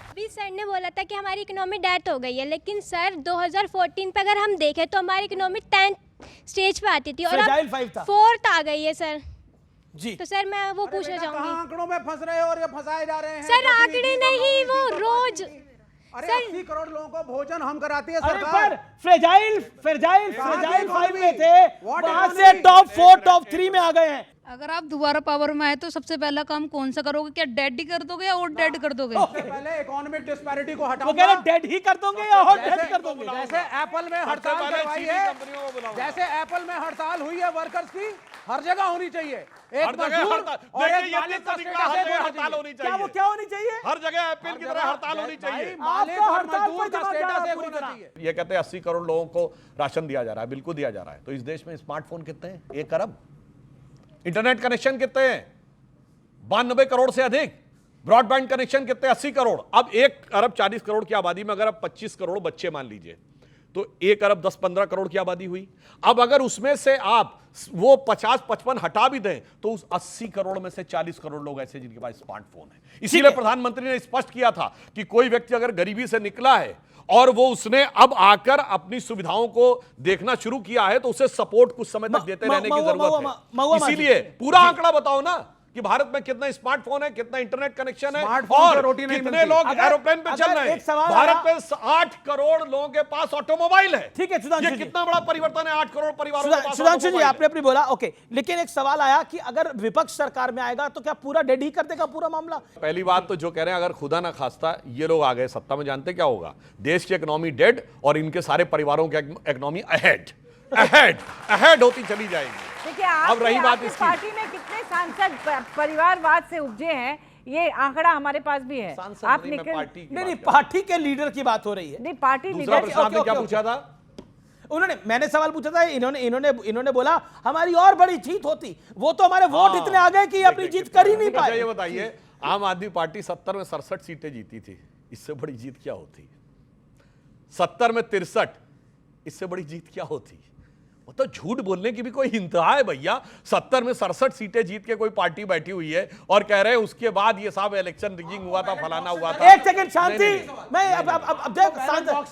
Speaker 17: अभी सर ने बोला था कि हमारी इकोनॉमी डेथ हो गई है, लेकिन सर 2014 पे अगर हम देखें तो हमारी इकोनॉमी 10th स्टेज पे आती थी और अब 4th आ गई है सर
Speaker 1: जी।
Speaker 17: तो सर मैं वो पूछना चाहूंगी,
Speaker 11: आंकड़ों में फंस रहे हो और ये फंसाए जा रहे हैं।
Speaker 17: सर आंकड़े नहीं, वो रोज
Speaker 11: अरे 80 करोड़ लोगों को भोजन हम कराती है सरकार।
Speaker 1: फ्रेजाइल 5 में थे, वहां से टॉप 4 टॉप 3 में आ गए हैं।
Speaker 14: अगर आप दोबारा पावर में आए तो सबसे पहला काम कौन सा करोगे? क्या डेड ही कर दोगे या और डेड कर दोगे?
Speaker 11: पहले इकोनॉमिक डिस्पैरिटी को हटाओ।
Speaker 1: वो कह रहे डेड ही कर दोगे या और डेड कर दोगे?
Speaker 11: जैसे एप्पल में हड़ताल करवाई है, जैसे एप्पल में हड़ताल हुई है वर्कर्स की, हर जगह होनी चाहिए। एक मजदूर और एक मालिक का
Speaker 12: हड़ताल होनी चाहिए।
Speaker 1: क्या होनी चाहिए?
Speaker 12: हर जगह एप्पल की तरह हड़ताल होनी चाहिए।
Speaker 11: मालिक और मजदूर का स्टेटस एक होना चाहिए।
Speaker 12: ये कहते हैं 80 करोड़ लोगों को राशन दिया जा रहा है, बिल्कुल दिया जा रहा है। तो इस देश में स्मार्टफोन कितने हैं? 1 अरब। इंटरनेट कनेक्शन कितने हैं? 92 करोड़ से अधिक। ब्रॉडबैंड कनेक्शन कितने? 80 करोड़। अब 1 अरब 40 करोड़ की आबादी में अगर अब 25 करोड़ बच्चे मान लीजिए, तो 1 अरब 10-15 करोड़ की आबादी हुई। अब अगर उसमें से आप वो 50-55 हटा भी दें तो उस 80 करोड़ में से 40 करोड़ लोग ऐसे जिनके पास स्मार्टफोन है। इसीलिए प्रधानमंत्री ने स्पष्ट किया था कि कोई व्यक्ति अगर गरीबी से निकला है और वो उसने अब आकर अपनी सुविधाओं को देखना शुरू किया है तो उसे सपोर्ट कुछ समय तक देते रहने की जरूरत है। इसीलिए पूरा आंकड़ा बताओ ना कि भारत में कितना स्मार्टफोन है, कितना इंटरनेट कनेक्शन है और कितने लोग एरोप्लेन पे चल रहे हैं। भारत में 8 करोड़ लोगों के पास ऑटोमोबाइल है।
Speaker 1: ठीक है सुधांशु जी,
Speaker 12: कितना बड़ा परिवर्तन है 8 करोड़ परिवारों के पास।
Speaker 1: सुधांशु जी आपने अपनी बोला, ओके, लेकिन एक सवाल आया कि अगर विपक्ष सरकार में आएगा तो क्या पूरा डेड ही कर देगा पूरा मामला?
Speaker 12: पहली बात तो जो कह रहे हैं अगर खुदा ना खास्ता ये लोग आ गए सत्ता में, जानते क्या होगा? देश की इकोनॉमी डेड और इनके सारे परिवारों की इकोनॉमी अहेड होती चली जाएगी।
Speaker 13: देखिए,
Speaker 12: अब रही बात इसकी,
Speaker 13: पार्टी में कितने सांसद परिवारवाद से उपजे हैं, ये आंकड़ा हमारे पास भी है। आप
Speaker 1: नहीं, पार्टी के लीडर की बात हो रही है।
Speaker 13: नहीं, पार्टी
Speaker 12: दूसरा प्रश्न आपने क्या पूछा था?
Speaker 1: मैंने सवाल पूछा था, इन्होंने बोला हमारी और बड़ी जीत होती, वो तो हमारे वोट इतने आ गए कि अपनी जीत कर ही नहीं पाए।
Speaker 12: ये बताइए, आम आदमी पार्टी 70 में 67 सीटें जीती थी, इससे बड़ी जीत क्या होती? 70 में 63, इससे बड़ी जीत क्या होती? मतलब झूठ बोलने की भी कोई इंतहा है भैया। 70 में 67 सीटें जीत के कोई पार्टी बैठी हुई है और कह रहे हैं उसके बाद ये साहब इलेक्शन रिगिंग हुआ था, फलाना हुआ था।
Speaker 1: एक सेकंड शांति, मैं अब देख,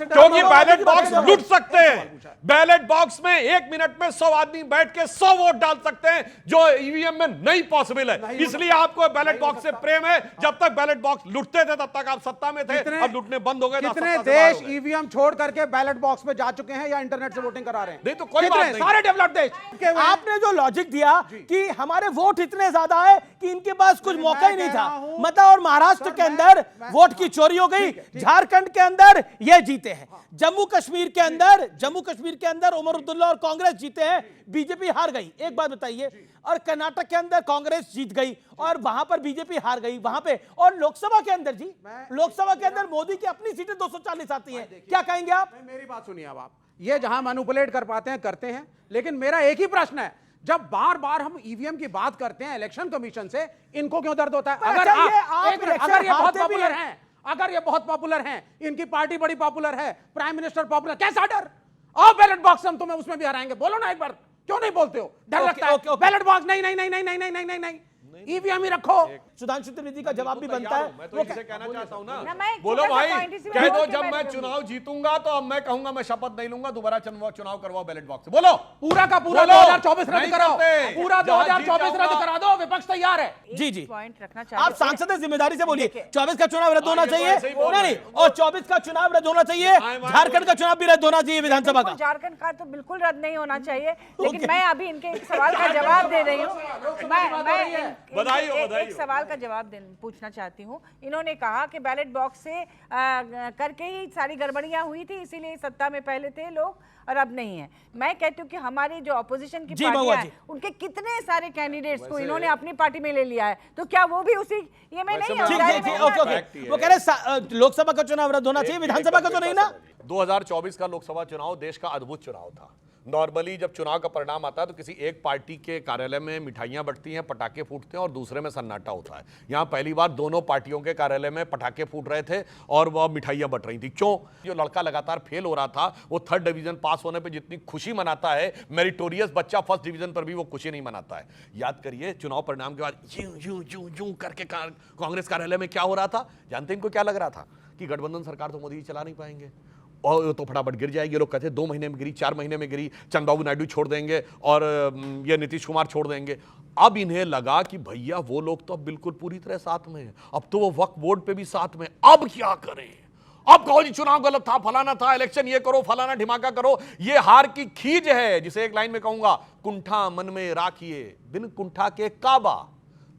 Speaker 12: क्योंकि बैलेट बॉक्स लूट सकते हैं। बैलेट बॉक्स में 1 मिनट में 100 आदमी बैठ के 100 वोट डाल सकते हैं, जो ईवीएम में नहीं पॉसिबल है। इसलिए आपको बैलेट बॉक्स से प्रेम है। जब तक बैलेट बॉक्स लूटते थे तब तक आप सत्ता में थे, अब लूटने बंद हो गए।
Speaker 11: कितने देश ईवीएम छोड़ करके बैलेट बॉक्स में जा चुके हैं या इंटरनेट से वोटिंग करा रहे हैं?
Speaker 12: नहीं तो कोई बात
Speaker 11: रहे हैं, सारे डेवलप्ड देश।
Speaker 1: आपने जो लॉजिक दिया कि हमारे वोट इतने ज्यादा है कि इनके पास कुछ मौका ही नहीं था, मतलब और महाराष्ट्र के अंदर वोट की चोरी हो गई, झारखंड के अंदर ये जीते हैं, जम्मू कश्मीर के अंदर उमर अब्दुल्ला और कांग्रेस जीते हैं, बीजेपी हार गई। एक बात बताइए, और कर्नाटक के अंदर कांग्रेस जीत गई और वहां पर बीजेपी हार गई वहां पे, और लोकसभा के अंदर लोकसभा के अंदर मोदी की अपनी सीटें 240 आती हैं। क्या कहेंगे आप?
Speaker 11: मेरी बात सुनिए, अब आप ये जहां मैनिपुलेट कर पाते हैं करते हैं, लेकिन मेरा एक ही प्रश्न है, जब बार बार हम ईवीएम की बात करते हैं इलेक्शन कमीशन से, इनको क्यों दर्द होता है? अगर ये बहुत पॉपुलर हैं, इनकी पार्टी बड़ी पॉपुलर है, प्राइम मिनिस्टर पॉपुलर, कैसा डर? और बैलेट बॉक्स हम तुम्हें उसमें भी हराएंगे, बोलो ना एक बार, क्यों नहीं बोलते हो? डर लगता है बैलेट बॉक्स? नहीं नहीं नहीं नहीं नहीं नहीं नहीं नहीं, ईवीएम ही रखो।
Speaker 1: सुधांशु त्रिवेदी का जवाब भी बनता है।
Speaker 12: मैं तो इसे कहना चाहता हूं ना, बोलो भाई, कह दो जब मैं चुनाव जीतूंगा तो अब मैं कहूंगा मैं शपथ नहीं लूंगा, दोबारा चुनाव करवाओ बैलेट बॉक्स से। बोलो
Speaker 11: पूरा का पूरा 2024 रद्द कराओ, पूरा 2024 रद्द करा दो, विपक्ष तैयार है।
Speaker 1: जी
Speaker 13: पॉइंट रखना चाहिए।
Speaker 1: आप सांसद हैं, जिम्मेदारी से बोलिए। 24 का चुनाव रद्द होना चाहिए, नहीं, और 24 का चुनाव रद्द होना चाहिए, झारखंड का चुनाव भी रद्द होना चाहिए, विधानसभा का।
Speaker 13: झारखंड का तो बिल्कुल रद्द नहीं होना चाहिए, लेकिन मैं अभी इनके एक सवाल का जवाब दे रही हूँ। मैं एक सवाल का जवाब पूछना चाहती हूँ। इन्होंने कहा कि बैलेट बॉक्स से करके ही सारी गड़बड़ियां हुई थी, इसीलिए सत्ता में पहले थे लोग और अब नहीं है। मैं कहती हूँ कि हमारी जो ऑपोजिशन की पार्टियां हैं, उनके कितने सारे कैंडिडेट्स को इन्होंने अपनी पार्टी में ले लिया है, तो क्या वो भी उसी ये में नहीं है?
Speaker 1: वो कह रहे लोकसभा का चुनाव रद्द होना चाहिए, विधानसभा का तो नहीं ना।
Speaker 12: 2024 का लोकसभा चुनाव देश का अद्भुत चुनाव था। नॉर्मली जब चुनाव का परिणाम आता है तो किसी एक पार्टी के कार्यालय में मिठाइयां बंटती हैं, पटाखे फूटते हैं और दूसरे में सन्नाटा होता है। यहां पहली बार दोनों पार्टियों के कार्यालय में पटाखे फूट रहे थे और वह मिठाइयां बंट रही थी। क्यों? जो लड़का लगातार फेल हो रहा था, वो 3rd डिवीजन पास होने पे जितनी खुशी मनाता है, मेरिटोरियस बच्चा 1st डिवीजन पर भी वो खुशी नहीं मनाता है। याद करिए, चुनाव परिणाम के बाद यूं करके कांग्रेस कार्यालय में क्या हो रहा था? जानते हैं इनको क्या लग रहा था? कि गठबंधन सरकार तो मोदी जी चला नहीं पाएंगे और तो फटाफट गिर जाएगी। लोग कहते 2 महीने में गिरी, 4 महीने में गिरी, चंद्रबाबू नायडू छोड़ देंगे और ये नीतीश कुमार छोड़ देंगे। अब इन्हें लगा कि भैया वो लोग तो अब बिल्कुल पूरी तरह साथ में हैं, अब तो वो वक्फ बोर्ड पे भी साथ में, अब क्या करें? अब कहो जी चुनाव गलत था, फलाना था, इलेक्शन ये करो, फलाना ढिमाका करो। ये हार की खीज है, जिसे एक लाइन में कहूंगा, कुंठा मन में राखिए बिन कुंठा के काबा,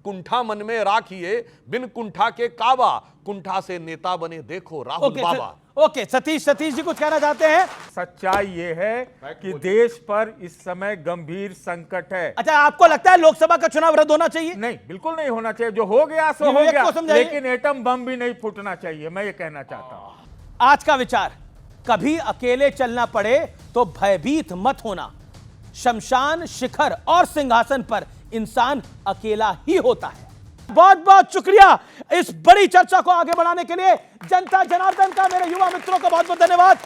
Speaker 12: कुंठा मन में राखिए बिन कुंठा के काबा, कुंठा से नेता बने देखो राहुल बाबा।
Speaker 1: ओके, सतीश जी कुछ कहना चाहते हैं?
Speaker 16: सच्चाई ये है कि देश पर इस समय गंभीर संकट है।
Speaker 1: अच्छा, आपको लगता है लोकसभा का चुनाव रद्द होना चाहिए?
Speaker 16: नहीं, बिल्कुल नहीं होना चाहिए। जो हो गया सो हो गया, लेकिन एटम बम भी नहीं फूटना चाहिए, मैं ये कहना चाहता हूं।
Speaker 1: आज का विचार, कभी अकेले चलना पड़े तो भयभीत मत होना। शमशान, शिखर और सिंहासन पर इंसान अकेला ही होता है। बहुत बहुत शुक्रिया इस बड़ी चर्चा को आगे बढ़ाने के लिए जनता जनार्दन का, मेरे युवा मित्रों का बहुत बहुत धन्यवाद।